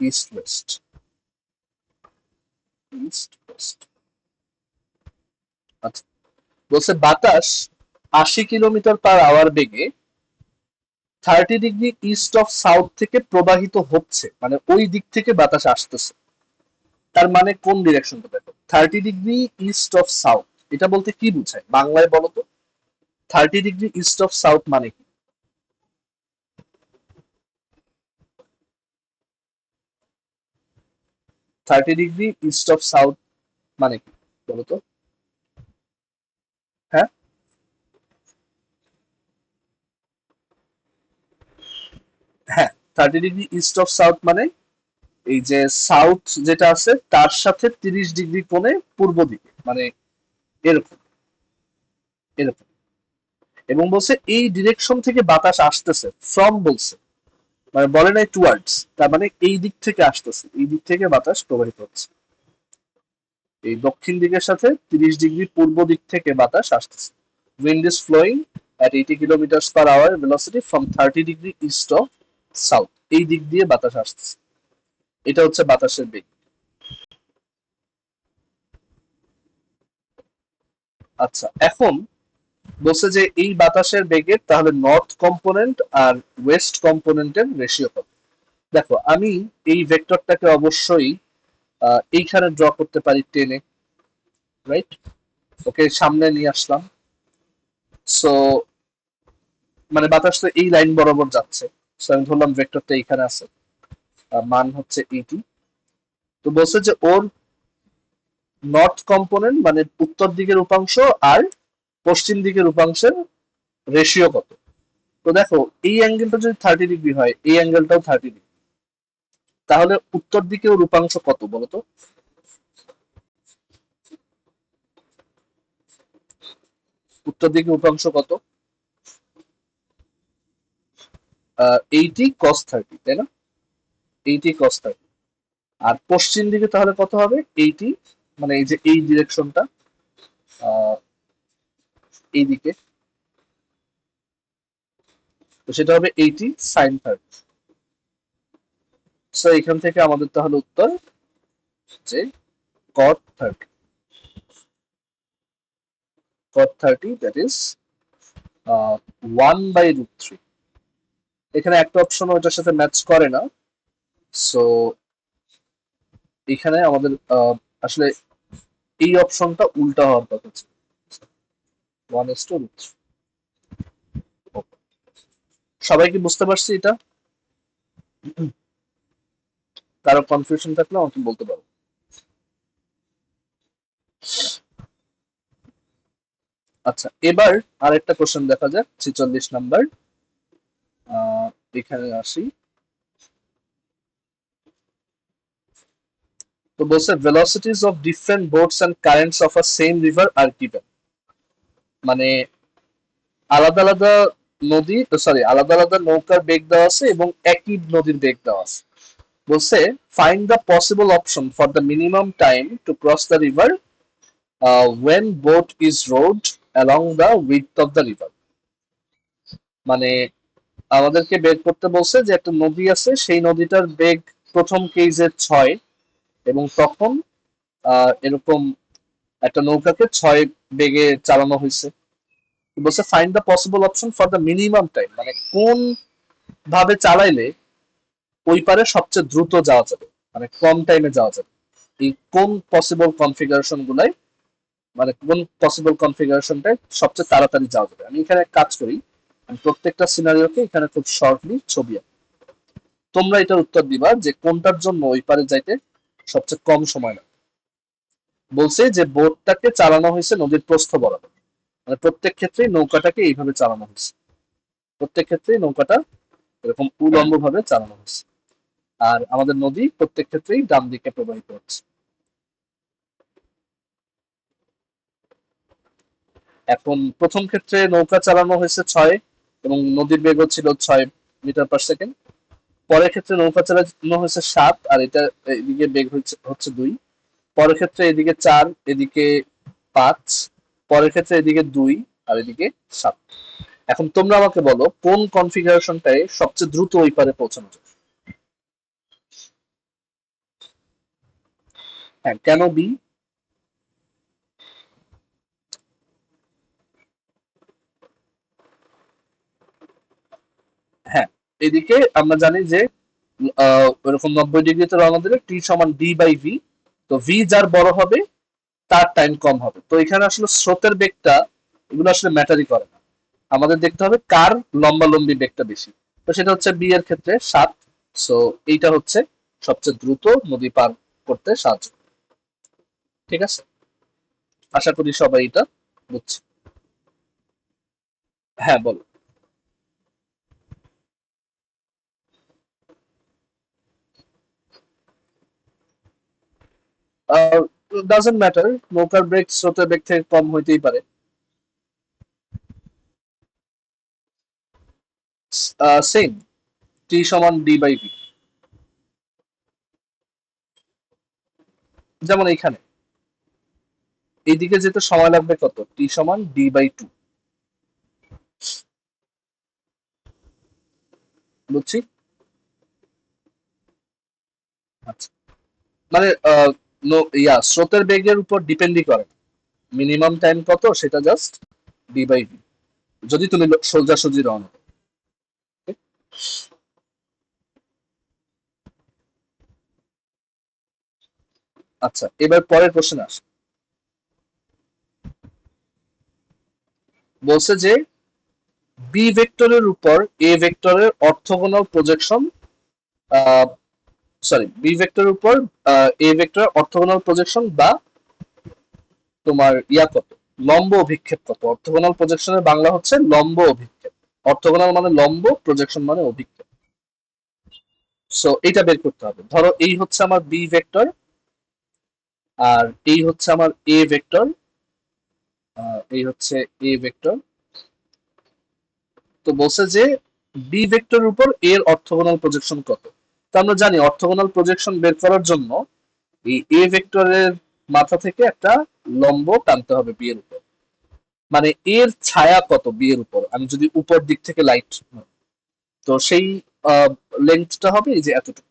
ইস্ট ওয়েস্ট, ইস্ট ওয়েস্ট। আচ্ছা, বলছে বাতাস 80 কিলোমিটার/আওয়ার বেগে 30 ডিগ্রি ইস্ট অফ সাউথ থেকে প্রবাহিত হচ্ছে, মানে ওই দিক থেকে বাতাস আসতেছে। তার মানে কোন ডিরেকশনটা? দেখো 30 ডিগ্রি ইস্ট অফ সাউথ, এটা বলতে কি বুঝায় বাংলায় বলো তো? 30 ডিগ্রি ইস্ট অফ সাউথ মানে কি? 30 ডিগ্রি ইস্ট অফ সাউথ মানে কি বলো তো? হ্যাঁ, 30 ডিগ্রি ইস্ট অফ সাউথ মানে এই যে সাউথ যেটা আছে তার সাথে 30 ডিগ্রি কোণে পূর্ব দিকে, মানে এরকম, এরকম। এবং বলছে এই ডিরেকশন থেকে বাতাস আসতেছে, ফ্রম বলছে, মানে বলে নাই টুয়ার্ডস, তার মানে এই দিক থেকে আসতেছে, এই দিক থেকে বাতাস প্রবাহিত হচ্ছে। এই দক্ষিণ দিকের সাথে 30 ডিগ্রি পূর্ব দিক থেকে বাতাস আসতেছে। Wind is flowing at 80 kilometre per hour velocity from 30 degree east of south, এই দিক দিয়ে বাতাস আসতেছে। এটা হচ্ছে বাতাসের বেগ। আচ্ছা, এখন বলছে যে এই বাতাসের বেগের তাহলে নর্থ কম্পোনেন্ট আর ওয়েস্ট কম্পোনেন্টের রেশিও কত। দেখো আমি এই ভেক্টরটাকে অবশ্যই এইখানে ড্র করতে পারি টেনে, রাইট? ওকে সামনে নিয়ে আসলাম। সো মানে বাতাস তো এই লাইন বরাবর যাচ্ছে, সো আমি ধরলাম ভেক্টরটা এইখানে আছে, মান হচ্ছে 80। তো বলছে যে ওর নর্থ কম্পোনেন্ট মানে উত্তর দিকের উপাংশ আর পশ্চিম দিকের উপাংশের রেশিও কত। তো দেখো এই অ্যাঙ্গেলটা যদি 30 ডিগ্রি হয়, এই অ্যাঙ্গেলটাও 30 ডিগ্রি, তাহলে উত্তর দিকে ওর উপাংশ কত বলতো? উত্তর দিকে উপাংশ কত? 80 cos 30, তাই না? 80 cos 30। আর পশ্চিম দিকে তাহলে কত হবে? 80, মানে এই যে এই ডিরেকশনটা, এইদিকে, তো সেটা হবে 80 sin 30। সো এখান থেকে আমাদের তাহলে উত্তর যে cot 30, cot 30 দ্যাট ইজ 1/√3। এখানে একটা অপশন ওইটার সাথে ম্যাচ করে না, সো এখানে আমাদের আসলে এই অপশনটা উল্টা হওয়ার কথা ছিল, 1:√3। সবাই কি বুঝতে পারছি এটা? কারো কনফিউশন থাকলে আমাকে বলতে পারো। আচ্ছা, এবার আরেকটা কোশ্চেন দেখা যাক, 46 নাম্বার। এখানে আসি। তো বলছে velocities of different boats and currents of a same river are given, মানে আলাদা আলাদা নদী, সরি আলাদা আলাদা নৌকার বেগ দেওয়া আছে এবং একই নদীর বেগ দেওয়া আছে। বলছে find the possible option for the minimum time to cross the river when boat is rowed along the width of the river। মানে আমাদেরকে বের করতে বলছে যে একটা নদী আছে, সেই নদীটার বেগ প্রথম কেজে 6, এবং তখন এরকম একটা নৌকাকে 6 বেগে চালানো হয়েছে। বলছে find the possible option for the minimum time, মানে কোন ভাবে চালাইলে ওই পারে সবচেয়ে দ্রুত যাওয়া যাবে, মানে কম টাইমে যাওয়া যাবে। এই কোন পসিবল কনফিগারেশন গুলাই, মানে কোন পসিবল কনফিগারেশনটায় সবচেয়ে তাড়াতাড়ি যাওয়া যাবে। আমি এখানে এক কাজ করি, আমি প্রত্যেকটা সিনারিওকে এখানে খুব শর্টলি ছবি আঁকি। তোমরা এটার উত্তর দিবা যে কোনটার জন্য ওই পারে যাইতে সবচেয়ে কম সময় লাগে। বলছে যে বোটটাকে চালানো হয়েছে নদীর প্রস্থ বরাবর, মানে প্রত্যেক ক্ষেত্রেই নৌকাটাকে এইভাবে চালানো হয়েছে, প্রত্যেক ক্ষেত্রেই নৌকাটা এরকম উলম্ব ভাবে চালানো হয়েছে, আর আমাদের নদী প্রত্যেক ক্ষেত্রেই ডান দিকে প্রবাহিত হচ্ছে। এখন প্রথম ক্ষেত্রে নৌকা চালানো হয়েছে 6 এবং নদীর বেগ ছিল 6 মিটার/সেকেন্ড। পরের ক্ষেত্রে নৌকা চালানো হয়েছে 7 আর এটা এদিকে বেগ হচ্ছে 2। পরের ক্ষেত্রে এদিকে 4, এদিকে 5, পরের ক্ষেত্রে এদিকে 2 আর এদিকে 7। এখন তোমরা আমাকে বলো কোন কনফিগারেশনটায় সবচেয়ে দ্রুত ওই পারে পৌঁছানো যায়। হ্যাঁ, কেন বি? হ্যাঁ, এদিকে আমরা জানি যে ওরকম 90 ডিগ্রিতে রওনা দিলে টি সমান ডি বাই ভি। তো ভি যার বড় হবে তার টাইম কম হবে। তো এখানে আসলে স্রোতের বেগটা এগুলো আসলে ম্যাটারই করে না। আমাদের দেখতে হবে কার লম্বালম্বি বেগটা বেশি। তো সেটা হচ্ছে বি এর ক্ষেত্রে 7। সো এইটা হচ্ছে সবচেয়ে দ্রুত নদী পার করতে সাহায্য করে। ঠিক আছে, আশা করি সবাই এটা বুঝছে। হ্যাঁ, বলো। ডাজন্ট ম্যাটার, নৌকার ব্রেক স্রোতের বেগ থেকে কম হইতেই পারে। সেম, টি সমান ডি বাই ভি। যেমন এইখানে এইদিকে যেতে সময় লাগবে কত, টি সমান ডি বাই টু। বুঝছি। আচ্ছা, মানে স্রোতের বেগের উপর ডিপেন্ডই করে। মিনিমাম টাইম কত সেটা জাস্ট ডি বাই ভি, যদি তুমি সোজাসুজি রওনা করো। আচ্ছা, এবার পরের কোশ্চেন আসে। বলছে যে বি ভেক্টরের উপর এ ভেক্টরের অর্থোগোনাল প্রজেকশন, সরি, বি ভেক্টরের উপর এ ভেক্টরের অর্থোগোনাল প্রজেকশন বা তোমার কত, লম্ব অভিক্ষেপ কত। অর্থোগোনাল প্রজেকশনের বাংলা হচ্ছে লম্ব অভিক্ষেপ। অর্থোগোনাল মানে লম্ব, প্রজেকশন মানে অভিক্ষেপ। সো এটা বের করতে হবে। ধরো এই হচ্ছে আমার বি ভেক্টর, আর এই হচ্ছে আমার এ ভেক্টর, এই হচ্ছে এ ভেক্টর। তো বলছে যে বি ভেক্টরের উপর এর অর্থোগোনাল প্রজেকশন কত। তো আমরা জানি অর্থোগোনাল প্রজেকশন বের করার জন্য এই এ ভেক্টরের মাথা থেকে একটা লম্ব টানতে হবে বি এর উপর। মানে এর ছায়া কত বি এর উপর, আমি যদি উপর দিক থেকে লাইট, তো সেই লেন্থটা হবে এই যে এতটুকু,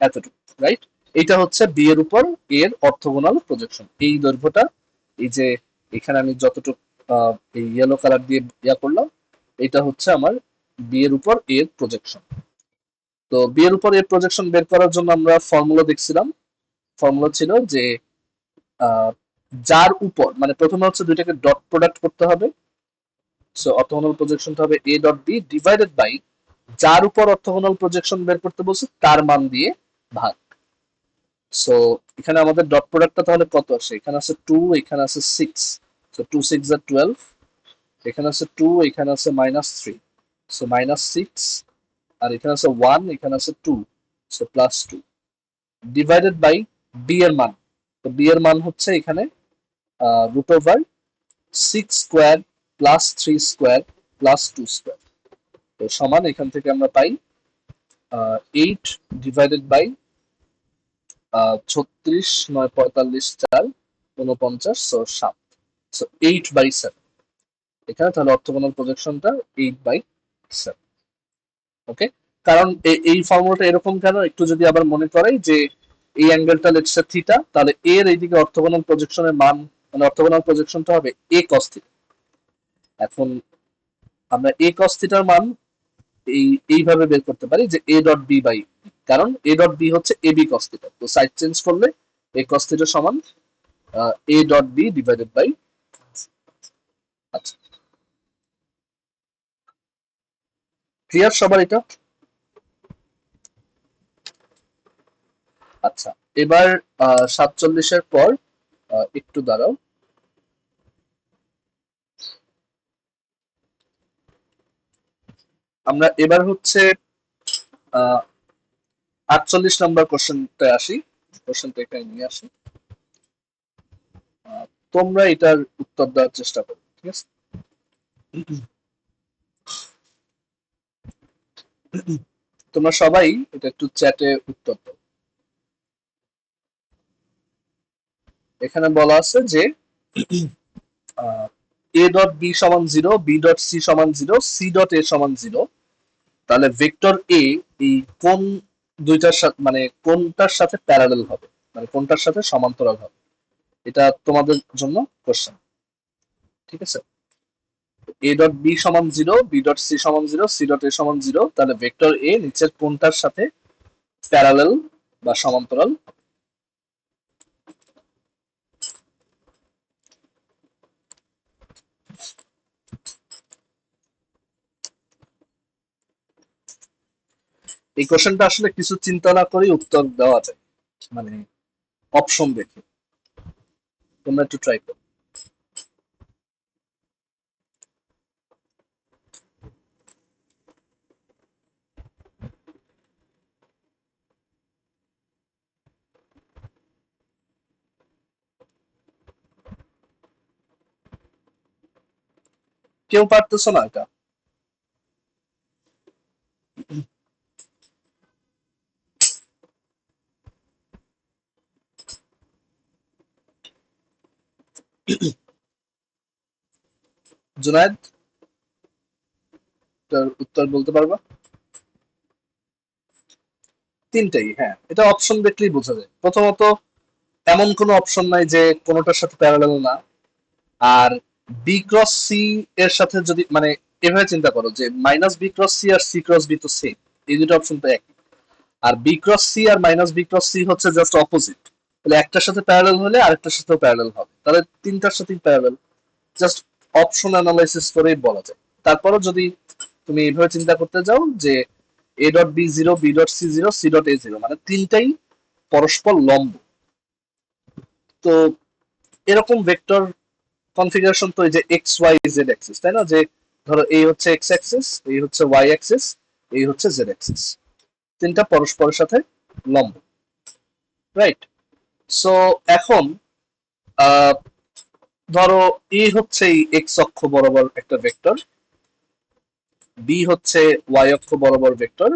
এতটুকু, রাইট। এইটা হচ্ছে বি এর উপর এর অর্থোগোনাল প্রজেকশন। এই দৈর্ঘ্যটা, এই যে এখানে আমি যতটুকু এই ইয়েলো কালার দিয়ে করলাম, এটা হচ্ছে আমার বি এর উপর এর প্রজেকশন। তো বি এর উপর এর প্রজেকশন বের করার জন্য আমরা ফর্মুলা দেখছিলাম। ফর্মুলা ছিল যে আহ, যার উপর, মানে প্রথমে হচ্ছে দুইটাকে ডট প্রোডাক্ট করতে হবে। সো অর্থোগোনাল প্রজেকশনটা হবে A dot B divided by যার উপর অর্থোগোনাল প্রজেকশন বের করতে বলছে তার মান দিয়ে ভাগ। সো এখানে আমাদের ডট প্রোডাক্টটা তাহলে কত আসে, এখানে আছে 2, এখানে আছে 6। সো 2 6 আর 12, এখানে আছে 2, এখানে আছে -3। সো -6, আর এখানে আছে 1, এখানে আছে 2। সো +2 ডিভাইডেড বাই বি এর মান। তো বি এর মান হচ্ছে এখানে √6 স্কোয়ার +3 স্কোয়ার +2 স্কোয়ার। তো সমান এখান থেকে আমরা পাই 8 ডিভাইডেড বাই 36, 9 45, 4 49, সো 7। সো 8/7 এখানে, তাহলে অর্থোগোনাল প্রজেকশনটা 8/7। ওকে, কারণ এই ফর্মুলাটা এরকম কেন, একটু যদি আবার মনে করাই যে এই অ্যাঙ্গেলটা লেটস সে থিটা, তাহলে এর এইদিকে অর্থোগোনাল প্রজেকশনের মান, মানে অর্থোগোনাল প্রজেকশনটা হবে এ কস থিটা। এখন আমরা এ কস থিটার মান এইভাবে বের করতে পারি যে এ ডট বি বাই, কারণ এ ডট বি হচ্ছে এ বি কস থিটা। তো সাইড চেঞ্জ করলে এ কস থিটা সমান A dot B divided by. আচ্ছা, ক্লিয়ার সবার এটা? আচ্ছা, এবার 47-এর পর একটু দাঁড়াও। আমরা এবার হচ্ছে 48 নম্বর কোশ্চেনটা আসি। কোশ্চেনটা এখানে নিয়ে আসি, তোমরা এটার উত্তর দেওয়ার চেষ্টা করো, ঠিক আছে? তোমরা সবাই এটা একটু চ্যাটে উত্তর দাও। এখানে বলা আছে যে এ ডট বি সমান 0, বি ডট সি সমান 0, সি ডট এ সমান 0। তাহলে ভেক্টর এ এই কোন দুইটার সাথে মানে কোনটার সাথে প্যারালাল হবে, মানে কোনটার সাথে সমান্তরাল হবে, এটা তোমাদের জন্য কোশ্চেন। ঠিক আছে, এ ডট বি সমান 0, বি ডট সি সমান 0, সি ডট এ সমান 0, তাহলে ভেক্টর এ নিচের কোনটার সাথে প্যারালাল বা সমান্তরাল? এই কোশ্চেনটা আসলে কিছু চিন্তা না করে উত্তর দেওয়া যায়, মানে অপশন দেখে। তোমরা একটু ট্রাই করো। কেউ পারতেছো না এটা? জুনায়েদ, উত্তর বলতে পারবা? তিনটাই, হ্যাঁ, এটা অপশন দেখলেই বোঝা যায়। প্রথমত এমন কোনো অপশন নাই যে কোনোটার সাথে প্যারালাল না। আর বি ক্রস সি এর সাথে যদি মানে এভাবে চিন্তা করো যে মাইনাস বি ক্রস সি আর সি ক্রস বি তো সেম, এই দুটো অপশন তো একই। আর বি ক্রস সি আর মাইনাস বি ক্রস সি হচ্ছে জাস্ট অপোজিট, তাহলে একটার সাথে প্যারালাল হলে আরেকটার সাথেও প্যারালাল হবে, তাহলে তিনটার সাথেই প্যারালাল। জাস্ট অপশন অ্যানালাইসিস করেই বলা যায়। তারপরও যদি তুমি এইভাবে চিন্তা করতে যাও যে A dot B 0, B dot C 0, C dot A 0, মানে তিনটাই পরস্পর লম্ব। তো এরকম ভেক্টর কনফিগারেশন তো এই যে এক্স ওয়াই জেড অ্যাক্সিস, তাই না? যে ধরো এই হচ্ছে এক্স অ্যাক্সিস, এই হচ্ছে ওয়াই অ্যাক্সিস, এই হচ্ছে জেড অ্যাক্সিস, তিনটা পরস্পরের সাথে লম্ব, রাইট? সো এখন আহ, ধরো এ হচ্ছে এই এক্স অক্ষ বরাবর একটা ভেক্টর, বি হচ্ছে ওয়াই অক্ষ বরাবর ভেক্টর,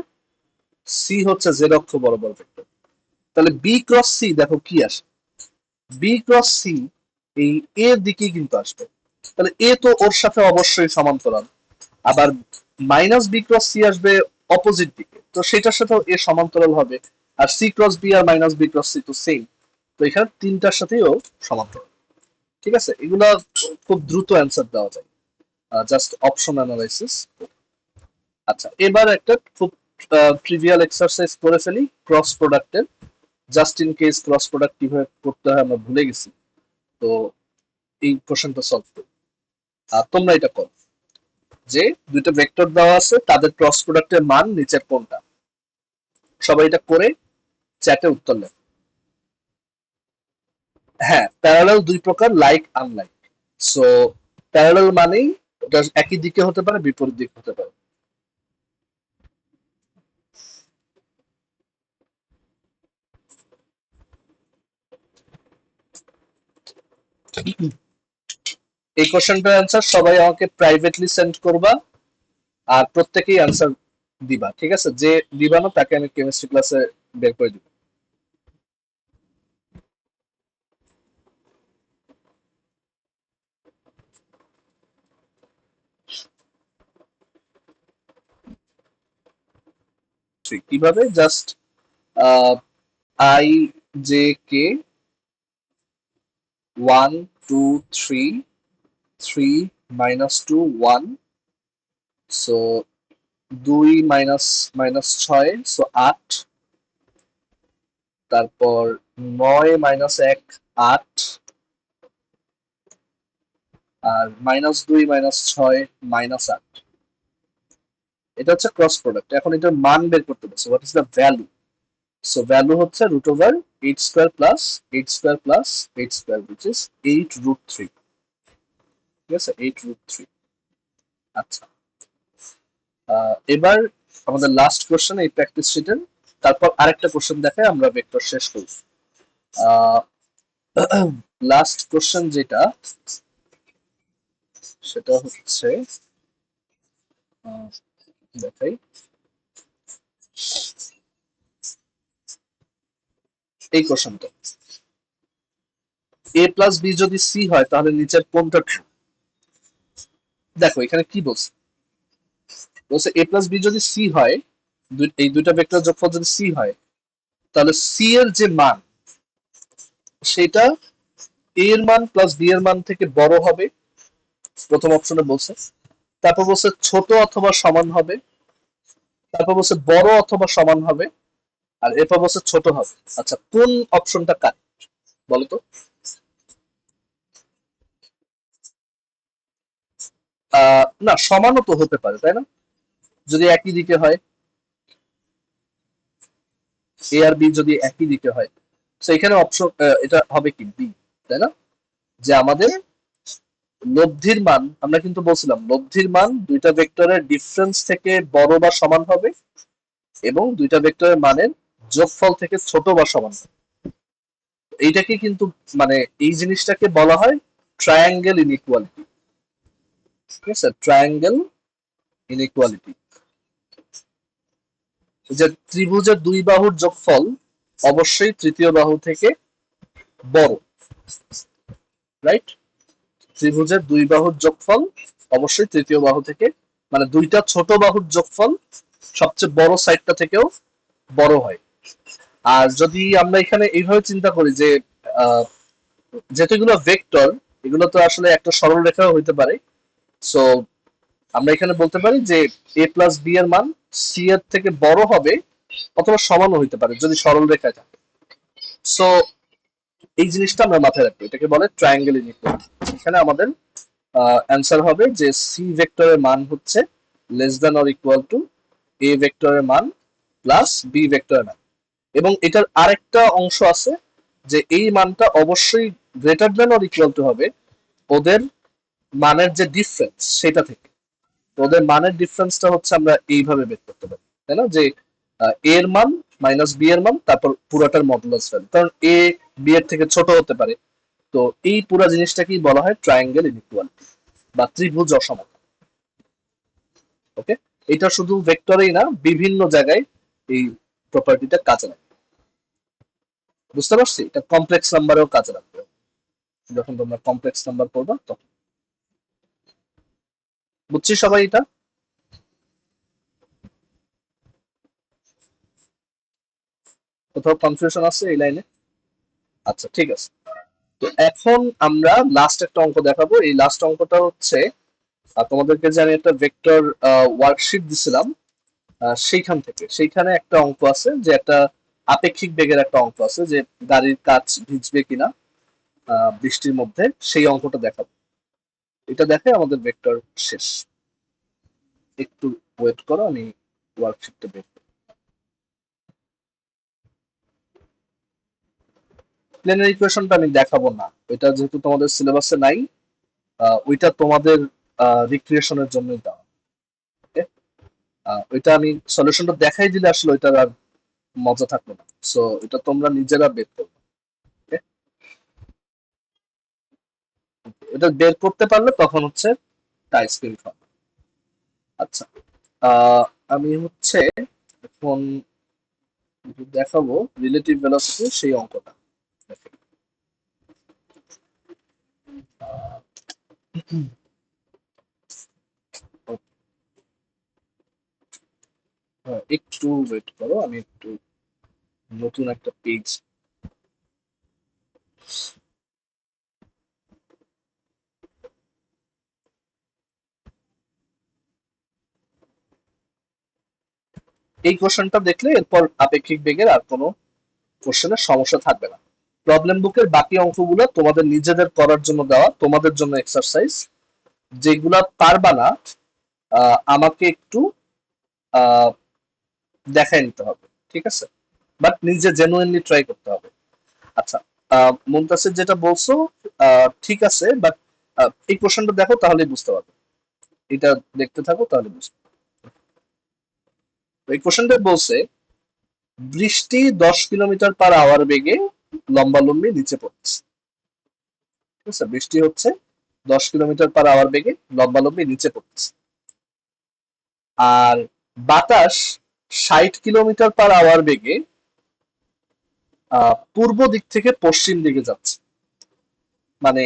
সি হচ্ছে জেড অক্ষ বরাবর ভেক্টর। তাহলে বি ক্রস সি দেখো কি আসে, বি ক্রস সি এই এর দিকেই কিন্তু আসবে, তাহলে এ তো ওর সাথে অবশ্যই সমান্তরাল। আবার মাইনাস বি ক্রস সি আসবে অপোজিট দিকে, তো সেটার সাথেও এ সমান্তরাল হবে। আর সি ক্রস বি আর মাইনাস বি ক্রস সি তো সেম, তো এখানে তিনটার সাথেও সমান্তরাল। ঠিক আছে, এগুলা খুব দ্রুত অ্যান্সার দেওয়া যায় জাস্ট অপশন অ্যানালাইসিস। আচ্ছা, এবার একটা খুব ট্রিভিয়াল এক্সারসাইজ করে ফেলি ক্রস প্রোডাক্টের, just in case cross product কিভাবে করতে হয় আমরা ভুলে গেছি। তো এই কোশ্চেনটা সলভ করি, আর তোমরা এটা করো যে দুইটা ভেক্টর দেওয়া আছে, তাদের ক্রস প্রোডাক্টের মান নিচের কোনটা। সবাই এটা করে চ্যাটে উত্তর লেখ। হ্যাঁ, প্যারালাল দুই প্রকার, লাইক আনলাইক। সো প্যারালাল মানেই এটা একই দিকে হতে পারে, বিপরীত দিকে হতে পারে। এই কোশ্চেনটার অ্যান্সার সবাই আমাকে প্রাইভেটলি সেন্ড করবা, আর প্রত্যেকেই অ্যান্সার দিবা। ঠিক আছে, যে দিবা না তাকে আমি কেমিস্ট্রি ক্লাসে বের করে দিব। কিভাবে? Just I J K 1 2 3, 3 -2 1, so 2 minus minus 6, so 8, তারপর 9 -1 8, আর -2 -6 -8। এটা হচ্ছে ক্রস প্রোডাক্ট। এখন এটার মান বের করতে বলছে, what is the value. So value হচ্ছে root over 8 square plus 8 square plus 8 square, which is 8√3। ঠিক আছে, 8√3। আচ্ছা, এবার আমাদের লাস্ট কোশ্চেন এই প্র্যাকটিস শিটের, তারপর আরেকটা কোশ্চেন দেখে আমরা ভেক্টর শেষ করব। লাস্ট কোশ্চেন যেটা, সেটা হচ্ছে দেখাই, এই কোশ্চেনটা, এ প্লাস বি যদি সি হয় তাহলে নিচের কোনটা ট্রু। দেখো এখানে কি বলছে, বলছে এ প্লাস বি যদি সি হয় এই দুইটা ভেক্টর যোগফল যদি সি হয়, তাহলে সি এর যে মান সেটা এ এর মান প্লাস বি এর মান থেকে বড় হবে, প্রথম অপশনে বলছে। তারপর বলছে ছোট অথবা সমান হবে, তারপর বলছে বড় অথবা সমান হবে, আর এরপর বলছে ছোট হবে। আচ্ছা, কোন অপশনটা কারেক্ট বলতো? না, সমানও তো হতে পারে, তাই না? যদি একই দিকে হয়, এ আর বি যদি একই দিকে হয়, তো এখানে অপশন এটা হবে কি বি, তাই না? যে আমাদের লব্ধির মান, আমরা কিন্তু বলছিলাম লব্ধির মান দুইটা ভেক্টরের ডিফারেন্স থেকে বড় বা সমান হবে, এবং দুইটা ভেক্টরের মানের যোগফল থেকে ছোট বা সমান হবে। এইটাকে কিন্তু মানে এই জিনিসটাকে বলা হয় ট্রায়াঙ্গেল ইনইকুয়ালিটি। ঠিক আছে, ট্রায়াঙ্গেল ইনইকুয়ালিটি, যে ত্রিভুজের দুই বাহুর যোগফল অবশ্যই তৃতীয় বাহু থেকে বড়, রাইট? ত্রিভুজের দুই বাহুর যোগফল অবশ্যই তৃতীয় বাহু থেকে, মানে দুইটা ছোট বাহুর যোগফল সবচেয়ে বড় সাইডটা থেকেও বড় হয়। আর যদি আমরা এখানে এইভাবে চিন্তা করি যে আহ, যেহেতু এগুলো ভেক্টর, এগুলো তো আসলে একটা সরল রেখাও হইতে পারে। সো আমরা এখানে বলতে পারি যে এ প্লাস বি এর মান সি এর থেকে বড় হবে অথবা সমানও হইতে পারে যদি সরল রেখায় থাকে। সো এই জিনিসটা আমরা মাথায় রাখবো, এটাকে বলে ট্রায়াঙ্গেল ইনইকুয়ালিটি। এখানে আমাদের অ্যান্সার হবে যে সি ভেক্টরের মান হচ্ছে less than or equal to A ভেক্টরের মান প্লাস বি ভেক্টরের মান। এবং এটার আরেকটা অংশ আছে যে এই মানটা অবশ্যই greater than or equal two হবে ওদের মানের যে ডিফারেন্স সেটা থেকে। তো ওদের মানের ডিফারেন্সটা হচ্ছে আমরা এইভাবে বের করতে পারি, তাই না? যে এর মান মাইনাস বি এর মান তারপর পুরাটার মডুলাস ভ্যালু, কারণ এ বি এর থেকে ছোট হতে পারে। তো এই পুরা জিনিসটাকেই বলা হয় ট্রায়াঙ্গেল ইনইকুয়ালিটি বা ত্রিভুজ অসমতা। ওকে, এটা শুধু ভেক্টরেই না, বিভিন্ন জায়গায় এই প্রপার্টিটা কাজে লাগে। বুঝতে পারছি? এটা কমপ্লেক্স নাম্বারেও কাজে লাগবে, যখন তোমরা কমপ্লেক্স নাম্বার পড়বা তখন। বুঝছি সবাই এটা? কোথাও কনফিউশন আছে এই লাইনে? আচ্ছা, ঠিক আছে। তো এখন আমরা লাস্ট একটা অঙ্ক দেখাবো। এই লাস্ট অঙ্কটা হচ্ছে তোমাদেরকে যে আমি একটা ভেক্টর ওয়ার্কশিট দিছিলাম, সেইখানে একটা অঙ্ক আছে যে একটা আপেক্ষিক বেগের একটা অঙ্ক আছে যে গাড়ির কাঁচ ভিজবে কিনা বৃষ্টির মধ্যে, সেই অঙ্কটা দেখাবো। এটা দেখে আমাদের ভেক্টর শেষ। একটু ওয়েট করো, আমি ওয়ার্কশিটটা বের করি। প্লেনের ইকুয়েশনটা আমি দেখাবো না, ওইটা যেহেতু তোমাদের সিলেবাসে নাই। ওইটা তোমাদের রিক্রিয়েশনের জন্যই দেওয়া। ওকে, ওইটা আমি সলিউশনটা দেখাই দিলে আসলে ওইটার আর মজা থাকলো না। সো এটা তোমরা নিজেরা বের করবে। okay? এটা বের করতে পারলে তখন হচ্ছে টাই স্পিরিট হবে। আচ্ছা, আহ, আমি হচ্ছে এখন দেখাবো রিলেটিভ ভেলোসিটি সেই অঙ্কটা। একটু ওয়েট করো, আমি একটু নতুন একটা পেজ। এই কোশ্চেনটা দেখলে এরপর আপেক্ষিক বেগের আর কোনো কোশ্চেনের সমস্যা থাকবে না। প্রবলেম বুকের বাকি অঙ্কগুলো তোমাদের নিজেদের করার জন্য দেওয়া, তোমাদের জন্য এক্সারসাইজ। যেগুলা পারবা না আমাকে একটু আহ, দেখায় নিতে হবে, ঠিক আছে? বাট নিজে জেনুইনলি ট্রাই করতে হবে। আচ্ছা, মুনতাসির যেটা বলছো ঠিক আছে, বাট এই কোশ্চেনটা দেখো তাহলেই বুঝতে পারবে। এটা দেখতে থাকো তাহলে বুঝতে পারবে। এই কোশ্চেনটা বলছে বৃষ্টি 10 কিলোমিটার/আওয়ার বেগে লম্বালম্বি নিচে পড়ছে। ঠিক আছে, বৃষ্টি হচ্ছে 10 কিলোমিটার/আওয়ার বেগে লম্বালম্বি নিচে পড়ছে। আর বাতাস 60 কিলোমিটার/আওয়ার বেগে পূর্ব দিক থেকে পশ্চিম দিকে যাচ্ছে। মানে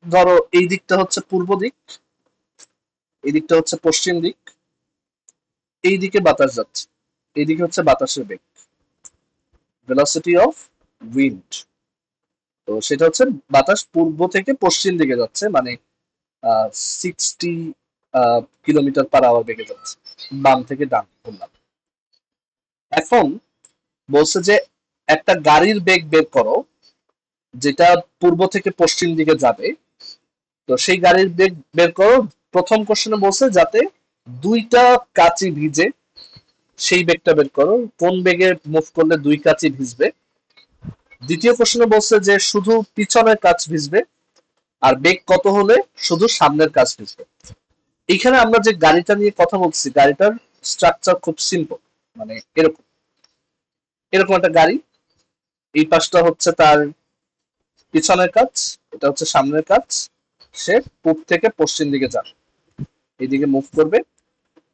ধরো এই দিকটা হচ্ছে পূর্ব দিক, এই দিকটা হচ্ছে পশ্চিম দিক, এইদিকে বাতাস যাচ্ছে, এইদিকে হচ্ছে বাতাসের বেগ, ভেলোসিটি অফ উইন্ড। তো সেটা হচ্ছে বাতাস পূর্ব থেকে পশ্চিম দিকে যাচ্ছে, মানে 60 কিলোমিটার পার আওয়ার বেগে যাচ্ছে, বাম থেকে ডান বললাম। এখন বলছে যে একটা গাড়ির বেগ বের করো যেটা পূর্ব থেকে পশ্চিম দিকে যাবে। তো সেই গাড়ির বেগ বের করো, প্রথম কোশ্চেনে বলছে যাতে দুইটা কাঁচি ভিজে, সেই বেগটা বের করো, কোন বেগে মুভ করলে দুই কাঁচি ভিজবে। দ্বিতীয় কোশ্চেনে বলছে যে শুধু পিছনের কাঁচ ভিজবে, আর বেগ কত হলে শুধু সামনের কাঁচ ভিজবে। এখানে আমরা যে গাড়িটা নিয়ে কথা বলছি, গাড়িটার স্ট্রাকচার খুব সিম্পল, মানে এরকম এরকম একটা গাড়ি, এই পাশটা হচ্ছে তার পিছনের কাঁচ, এটা হচ্ছে সামনের কাঁচ, সে পূব থেকে পশ্চিম দিকে যাবে, এইদিকে মুভ করবে।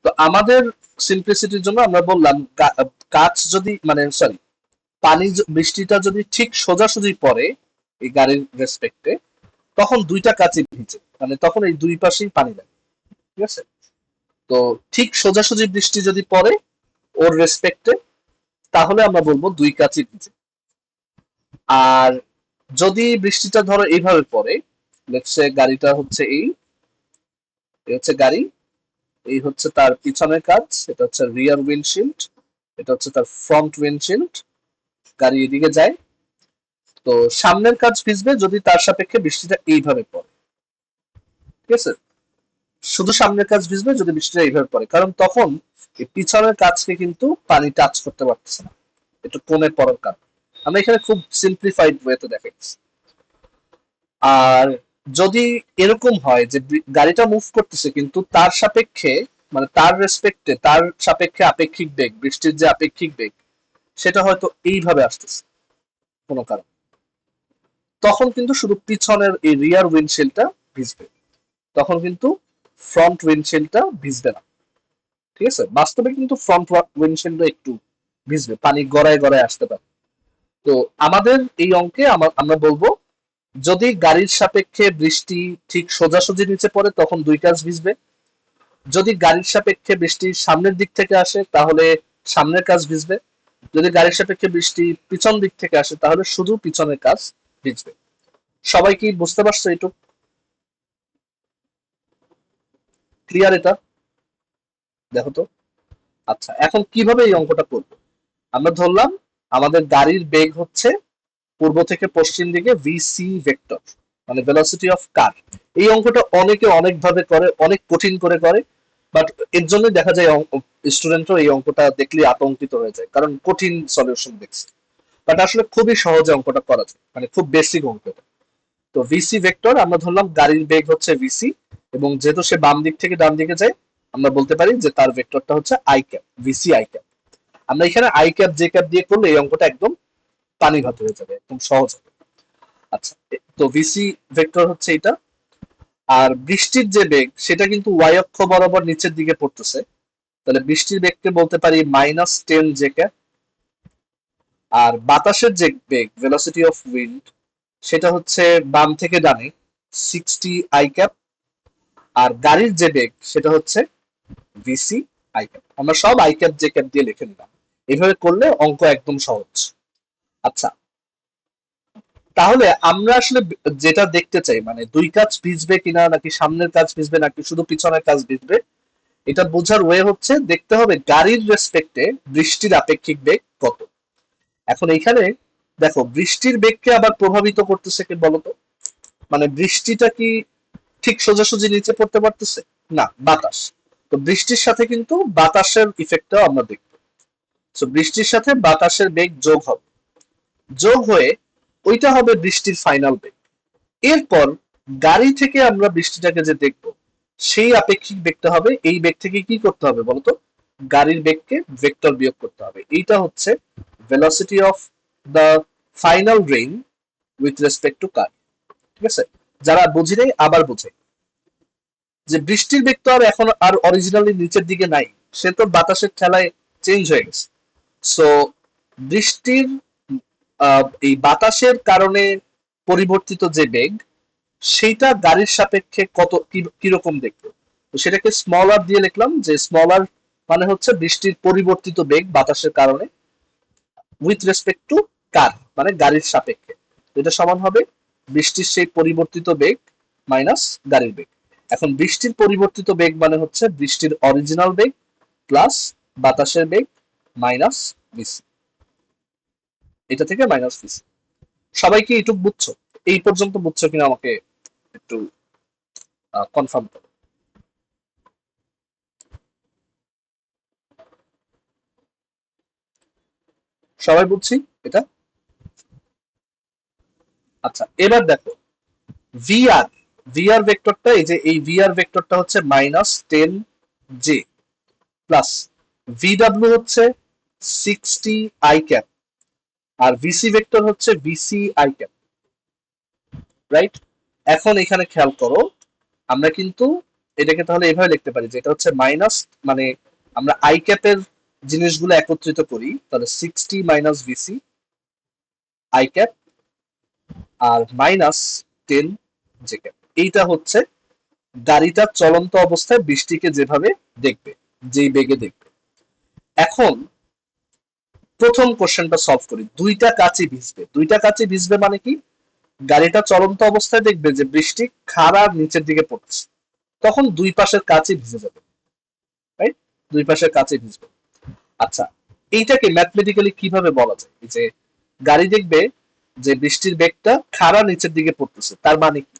তো আমাদের সিম্পলিসিটির জন্য আমরা বললাম কাঁচ যদি, মানে সরি, বৃষ্টিটা যদি ঠিক সোজাসুজি পড়ে এই গাড়ির রেসপেক্টে, তখন দুইটা কাঁচই ভিজে, মানে তখন এই দুই পাশেই পানি লাগে, ঠিক আছে। তো ঠিক সোজাসুজি বৃষ্টি যদি পড়ে ওর রেসপেক্টে, তাহলে আমরা বলবো দুই কাঁচই ভিজে। আর যদি বৃষ্টিটা ধরো এইভাবে পড়ে, লেটস গাড়িটা হচ্ছে এই হচ্ছে গাড়ি, এই হচ্ছে তার পিছনের কাঁচ, এটা হচ্ছে রিয়ার উইন্ডশিল্ড, এটা হচ্ছে তার ফ্রন্ট উইন্ডশিল্ড, গাড়ি এদিকে যায়। তো সামনের কাঁচ ভিজবে যদি তার সাপেক্ষে বৃষ্টিটা এইভাবে পড়ে, ঠিক আছে। শুধু সামনের কাঁচ ভিজবে যদি বৃষ্টিটা এইভাবে পড়ে, কারণ তখন এই পিছনের কাঁচকে কিন্তু পানি টাচ করতে পারতেছে না, একটু কোণে পড়ার কারণ। আমরা এখানে খুব সিম্পলিফাইড ওয়েতে দেখাচ্ছি। আর যদি এরকম হয় যে গাড়িটা মুভ করতেছে কিন্তু তার সাপেক্ষে, মানে তার রেসপেক্টে, তার সাপেক্ষে আপেক্ষিক বেগ, বৃষ্টির যে আপেক্ষিক বেগ সেটা হয়তো এইভাবে আসতেছে কোনো কারণ, তখন কিন্তু শুধু পিছনের এই রিয়ার উইন্ডশিল্ডটা ভিজবে, তখন কিন্তু ফ্রন্ট উইন্ডশিল্ডটা ভিজবে না, ঠিক আছে। বাস্তবে কিন্তু ফ্রন্ট উইন্ডশিল্ডটা একটু ভিজবে, পানি গড়ায় গড়ায় আসতে পারে। তো আমাদের এই অঙ্কে আমরা বলবো যদি গাড়ির সাপেক্ষে বৃষ্টি ঠিক সোজাসুজি নিচে পড়ে তখন দুই কাঁচ ভিজবে, যদি গাড়ির সাপেক্ষে বৃষ্টি সামনের দিক থেকে আসে তাহলে সামনের কাঁচ ভিজবে, যদি গাড়ির সাপেক্ষে বৃষ্টি পিছন দিক থেকে আসে তাহলে শুধু পিছনের কাঁচ ভিজবে। সবাই কি বুঝতে পারছো? এইটুক ক্লিয়ার এটা? দেখো তো। আচ্ছা, এখন কিভাবে এই অঙ্কটা করবো? আমরা ধরলাম আমাদের গাড়ির বেগ হচ্ছে পূর্ব থেকে পশ্চিম দিকে ভিসি ভেক্টর, মানে ভেলোসিটি অফ কার। এই অঙ্কটা অনেকে অনেক ভাবে করে, অনেক কঠিন করে করে, বাট এর জন্য দেখা যায় স্টুডেন্টরা এই অঙ্কটা দেখলে আতঙ্কিত হয়ে যায়, কারণ কঠিন সলিউশন দেখছে। বাট আসলে খুবই সহজে অঙ্কটা করা যায়, মানে খুব বেসিক অঙ্ক। তো ভিসি ভেক্টর আমরা ধরলাম গাড়ির বেগ হচ্ছে ভিসি, এবং যেহেতু সে বাম দিক থেকে ডান দিকে যায়, আমরা বলতে পারি যে তার ভেক্টরটা হচ্ছে I cap, VC I cap. আমরা এখানে আই ক্যাপ জে ক্যাপ দিয়ে করলে এই অঙ্কটা একদম পানি ভাত হয়ে যাবে, একদম সহজ হবে। আচ্ছা, তো ভিসি ভেক্টর হচ্ছে এটা। আর বৃষ্টির যে বেগ সেটা কিন্তু ওয়াই অক্ষ বরাবর নিচের দিকে পড়তেছে, তাহলে বৃষ্টির বেগকে বলতে পারি -10 জে ক্যাপ। আর বাতাসের যে বেগ, ভেলোসিটি অফ উইন্ড, সেটা হচ্ছে বাম থেকে ডানে 60 আই ক্যাপ। আর গাড়ির যে বেগ সেটা হচ্ছে ভিসি আই ক্যাপ। আমরা সব আই ক্যাপ জে ক্যাপ দিয়ে লিখে নিলাম, এইভাবে করলে অঙ্ক একদম সহজ। আচ্ছা, তাহলে আমরা আসলে যেটা দেখতে চাই, মানে দুই কাজ ভিজবে কিনা, নাকি সামনের কাজ ভিজবে, নাকি শুধু পিছনের কাজ ভিজবে, এটা বোঝার ওয়ে হচ্ছে দেখতে হবে গাড়ির রেসপেক্টে বৃষ্টির আপেক্ষিক বেগ কত। এখন এইখানে দেখো, বৃষ্টির বেগকে আবার প্রভাবিত করতেছে কি বলতো? মানে বৃষ্টিটা কি ঠিক সোজাসুজি নিচে পড়তে পারতেছে? না, বাতাস। তো বৃষ্টির সাথে কিন্তু বাতাসের ইফেক্টটাও আমরা দেখবো। তো বৃষ্টির সাথে বাতাসের বেগ যোগ হবে, যোগ হয়ে ওইটা হবে বৃষ্টির ফাইনাল বেগ। এরপর গাড়ি থেকে আমরা বৃষ্টিটাকে যে দেখবো, সেই আপেক্ষিক বেগটা হবে, এই বেগ থেকে কি করতে হবে বলতো? গাড়ির বেগকে ভেক্টর বিয়োগ করতে হবে। এইটা হচ্ছে velocity of the final rain with respect to car. ঠিক আছে, যারা বুঝি নেই আবার বুঝে, যে বৃষ্টির বেগ তো আর এখন আর অরিজিনালি নিচের দিকে নাই, সে তো বাতাসের ঠেলায় চেঞ্জ হয়ে গেছে। সো বৃষ্টির এই বাতাসের কারণে পরিবর্তিত যে বেগ, সেইটা গাড়ির সাপেক্ষে কত কিরকম দেখতে, তো সেটাকে স্মল আর দিয়ে লিখলাম, যে স্মল আর মানে হচ্ছে বৃষ্টির পরিবর্তিত বেগ বাতাসের কারণে উইথ রেসপেক্ট টু কার, মানে গাড়ির সাপেক্ষে। এটা সমান হবে বৃষ্টির সেই পরিবর্তিত বেগ মাইনাস গাড়ির বেগ। এখন বৃষ্টির পরিবর্তিত বেগ মানে হচ্ছে বৃষ্টির অরিজিনাল বেগ প্লাস বাতাসের বেগ মাইনাস ভিসি, এটা থেকে মাইনাস ভিসি। সবাই কি এইটুক বুঝছো? এই পর্যন্ত বুঝছো কিনা আমাকে একটু কনফার্ম করো। সবাই বুঝছি এটা? আচ্ছা, এবার দেখো ভিআর, ভিআর ভেক্টরটা, এই যে এই ভিআর ভেক্টরটা হচ্ছে মাইনাস 10 জে প্লাস ভিডাব্লিউ হচ্ছে 60 আই ক্যাপ, আর ভিসি ভেক্টর হচ্ছে ভিসি আই ক্যাপ, রাইট? এখন এখানে খেয়াল করো, আমরা কিন্তু এটাকে তাহলে এভাবে লিখতে পারি যে এটা হচ্ছে মাইনাস, মানে আমরা আই ক্যাপের জিনিসগুলো একত্রিত করি, তাহলে 60 - ভিসি আই ক্যাপ আর মাইনাস 10 জে ক্যাপ। এইটা হচ্ছে গাড়িটা চলন্ত অবস্থায় বৃষ্টিকে যেভাবে দেখবে, যেই বেগে দেখবে। এখন প্রথম কোশ্চেনটা সলভ করি। দুইটা কাচি ভিজবে, দুইটা কাচি ভিজবে মানে কি, গাড়িটা চলন্ত অবস্থায় দেখবে যে বৃষ্টি খাড়ার নিচের দিকে পড়ছে, তখন দুই পাশের কাচি ভিজে যাবে, রাইট? দুই পাশের কাচি ভিজবে। আচ্ছা, এইটাকে ম্যাথমেটিক্যালি কিভাবে বলা যায়? যে গাড়ি দেখবে যে বৃষ্টির বেগটা খাড়া নিচের দিকে পড়তেছে, তার মানে কি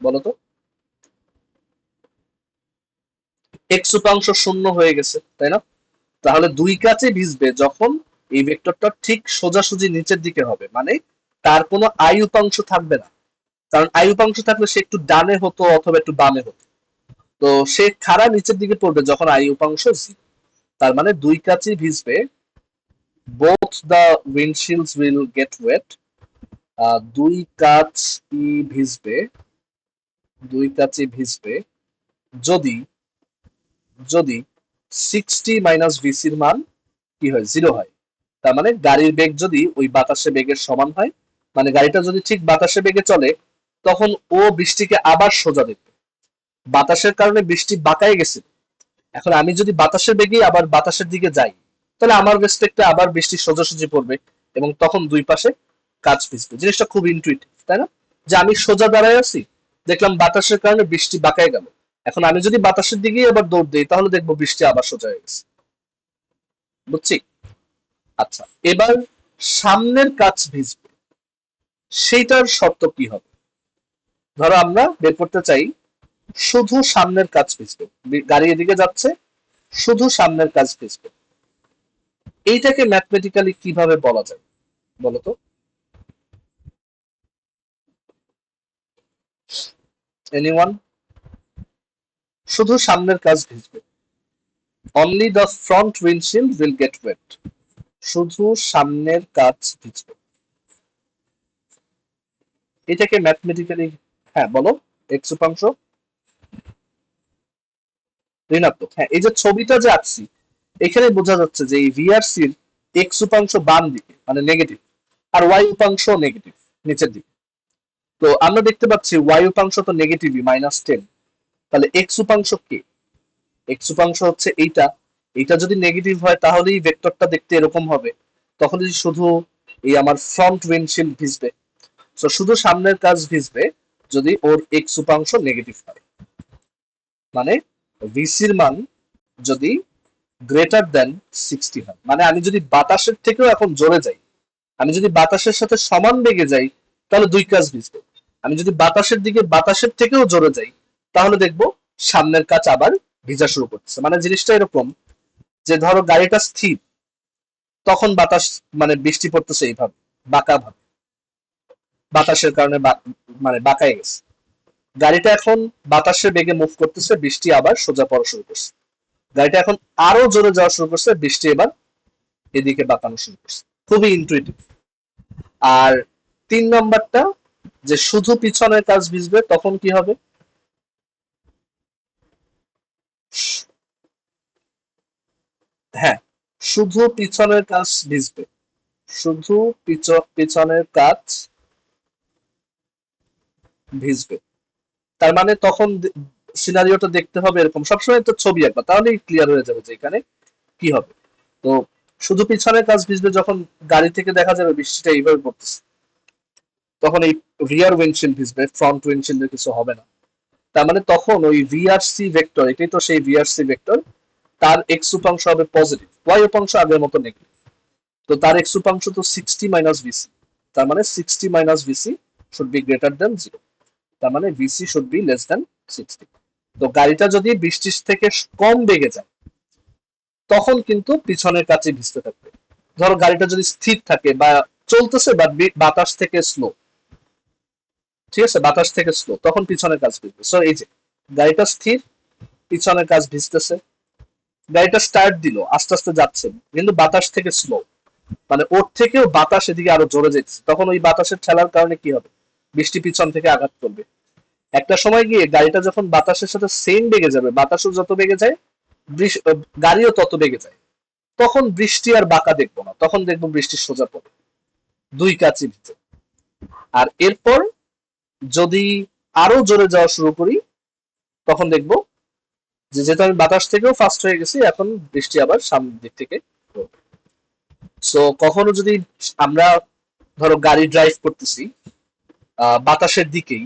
বলতো? এক্স উপাংশ শূন্য হয়ে গেছে, তাই না? তাহলে দুই কাচে ভিজবে যখন এই ভেক্টরটা ঠিক সোজাসুজি নিচের দিকে হবে, মানে তার কোনো আই উপাংশ থাকবে না। কারণ আই উপাংশ থাকলে সে একটু ডানে হতো অথবা একটু বামে হতো, তো সে খাড়া নিচের দিকে পড়বে যখন আই উপাংশ জিরো। তার মানে দুই কাচই ভিজবে, both the windshields will get wet. দুই কাচই ভিজবে, দুই কাচই ভিজবে যদি, যদি 60 - ভিসির মান কি হয়, জিরো হয়। তার মানে গাড়ির বেগ যদি ওই বাতাসের বেগের সমান হয়, মানে গাড়িটা যদি ঠিক বাতাসের বেগে চলে, তখন ও বৃষ্টিকে আবার সোজা দেখবে। বাতাসের কারণে বৃষ্টি বাঁকায় গেছে, এখন আমি যদি বাতাসের বেগে আবার বাতাসের দিকে যাই, তাহলে আমার রেসপেক্টে আবার বৃষ্টি সোজাসুজি পড়বে, এবং তখন দুই পাশে কাজ ভিজবে। জিনিসটা খুব ইন্টুইটিভ, তাই না? যে আমি সোজা দাঁড়ায় আছি, দেখলাম বাতাসের কারণে বৃষ্টি বাঁকায় গেল, এখন আমি যদি বাতাসের দিকেই আবার দৌড় দিই, তাহলে দেখবো বৃষ্টি আবার সোজা হয়ে গেছে। বুঝছি? আচ্ছা, এবার সামনের কাজ ভিজবে, সেইটার শর্ত কি হবে? ধরো আমরা বের করতে চাই শুধু সামনের কাজ ভিজবে, গাড়ি এদিকে যাচ্ছে, শুধু সামনের কাজ ভিজবে। এইটাকে ম্যাথমেটিক্যালি কিভাবে বলা যায় বলতো? এনিওয়ান? শুধু সামনের কাজ ভিজবে, only the front windshield will get wet. শুধু সামনের কাজ ভিজবে, এটাকে ম্যাথমেটিক্যালি, হ্যাঁ বলো। এক্স উপাংশ ঋণাত্মক, হ্যাঁ। এই যে ছবিটা যে আঁকছি, এখানে বোঝা যাচ্ছে যে এই ভিআরসির এক্স উপাংশ বাম দিকে মানে নেগেটিভ, আর ওয়াই উপাংশ নেগেটিভ নিচের দিকে। তো আমরা দেখতে পাচ্ছি ওয়াই উপাংশ তো নেগেটিভই, -10। তাহলে এক্স উপাংশ কি? এক্স উপাংশ হচ্ছে এইটা। এইটা যদি নেগেটিভ হয় তাহলেই ভেক্টরটা দেখতে এরকম হবে, তখন যদি শুধু এই আমার ফ্রন্ট উইন্ডশিল্ড ভিজবে। তো শুধু সামনের কাজ ভিজবে যদি ওর এক্স উপাংশ নেগেটিভ হয়, মানে ভিসির মান যদি গ্রেটার দেন 60 হয়, মানে আমি যদি বাতাসের থেকেও এখন জোরে যাই, আমি যদি বাতাসের সাথে সমান বেগে যাই, তাহলে দুই কাজ ভিজবে। আমি যদি বাতাসের দিকে বাতাসের থেকেও জোরে যাই, তাহলে দেখবো সামনের কাজ আবার ভিজা শুরু করছে। মানে জিনিসটা এরকম যে ধরো গাড়িটা স্থির, তখন বাতাস মানে বৃষ্টি পড়তেছে এইভাবে বাঁকা ভাবে, বাতাসের কারণে মানে বাঁকায় গেছে। গাড়িটা এখন বাতাসের বেগে মুভ করতেছে, বৃষ্টি আবার সোজা পড়া শুরু করছে। গাড়িটা এখন আরো জোরে যাওয়া শুরু করছে, বৃষ্টি এবার এদিকে বাঁকানো শুরু করছে। খুবই ইন্টুইটিভ। আর 3 নম্বরটা, যে শুধু পিছনের কাজ ভিজবে, তখন কি হবে? হ্যাঁ, শুধু পিছনের কাজ ভিজবে, শুধু পিছনের কাজ ভিজবে। তার মানে তখন সিনারিওটা দেখতে হবে এরকম, সবসময় তো ছবি আঁকবা, তাহলেই ক্লিয়ার হয়ে যাবে যে এখানে কি হবে। তো শুধু পিছনের কাজ ভিজবে যখন গাড়ি থেকে দেখা যাবে বৃষ্টিটা এইভাবে পড়তেছে, তখন এই রিয়ার উইন্ডশিল্ড ভিজবে, ফ্রন্ট উইন্ডশিল্ডের কিছু হবে না। তার মানে তখন ওই ভিআরসি ভেক্টর, এটাই তো সেই ভিআরসি ভেক্টর, তার এক্স উপাংশ হবে পজিটিভ, ওয়াই উপাংশ আগের মতো নেগেটিভ। তো তার এক্স উপাংশ তো 60 মাইনাস ভিসি, তার মানে 60 minus VC should be greater than 0, তার মানে VC should be less than 60। তো গাড়িটা যদি বৃষ্টির থেকে কম বেগে যায় তখন কিন্তু পিছনের কাছে ভিজতে থাকবে। ধরো গাড়িটা যদি স্থির থাকে বা চলতেছে বা বাতাস থেকে স্লো, ঠিক আছে, বাতাস থেকে স্লো, তখন পিছনের কাজ ভিজবে। সো এই যে গাড়িটা স্থির, পিছনের কাজ ভিজতেছে, গাড়িটা স্টার্ট দিল, আস্তে আস্তে যাচ্ছে, কিন্তু বাতাস থেকে স্লো, মানে ওর থেকেও বাতাস এদিকে আরো জোরে যাচ্ছে, তখন ওই বাতাসের ঠেলার কারণে কি হবে, বৃষ্টি পিছন থেকে আঘাত করবে। একটা সময় গিয়ে গাড়িটা যখন বাতাসের সাথে সেম বেগে যাবে, বাতাসও যত বেগে যায় গাড়িও তত বেগে যায়, তখন বৃষ্টি আর বাঁকা দেখবো না, তখন দেখবো বৃষ্টি সোজা পড়ে দুই কাচি ভিজে। আর এরপর যদি আরো জোরে যাওয়া শুরু করি তখন দেখবো যে যেহেতু আমি বাতাস থেকেও ফাস্ট হয়ে গেছি, এখন বৃষ্টি আবার সামনের দিক থেকে পড়বে। সো কখনো যদি আমরা ধরো গাড়ি ড্রাইভ করতেছি বাতাসের দিকেই,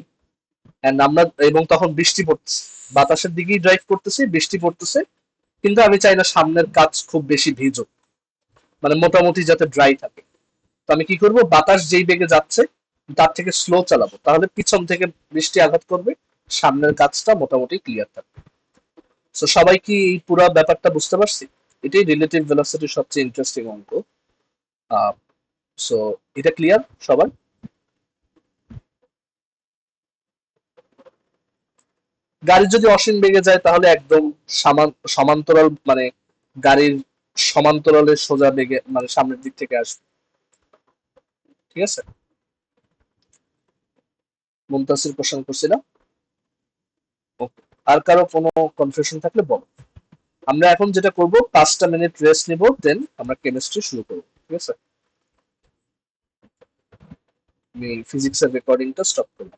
এন্ড আমরা এবং তখন বৃষ্টি পড়তেছে, বাতাসের দিকেই ড্রাইভ করতেছি, বৃষ্টি পড়তেছে, কিন্তু আমি চাই না সামনের কাজ খুব বেশি ভিজুক, মানে মোটামুটি যাতে ড্রাই থাকে। তো আমি কি করব, বাতাস যেই বেগে যাচ্ছে তার থেকে স্লো চালাবো, তাহলে পিছন থেকে বৃষ্টি আঘাত করবে, সামনের কাজটা মোটামুটি ক্লিয়ার থাকবে। সো সবাই কি এই পুরো ব্যাপারটা বুঝতে পারছি? এটাই রিলেটিভ ভেলোসিটির সবচেয়ে ইন্টারেস্টিং অঙ্ক। সো এটা ক্লিয়ার সবার? গাড়ি যদি অসীম বেগে যায় তাহলে একদম সমান্তরাল, মানে গাড়ির সমান্তরালের সোজা বেগে, মানে সামনের দিক থেকে আসবে। ঠিক আছে, মুমতাসির কোশ্চেন করছিলাম। আর কারো কোনো কনফিউশন থাকলে বলো। আমরা এখন যেটা করব, 5টা মিনিট রেস্ট নিব, দেন আমরা কেমিস্ট্রি শুরু করবো। ঠিক আছে, আমি ফিজিক্সের রেকর্ডিংটা স্টপ করব।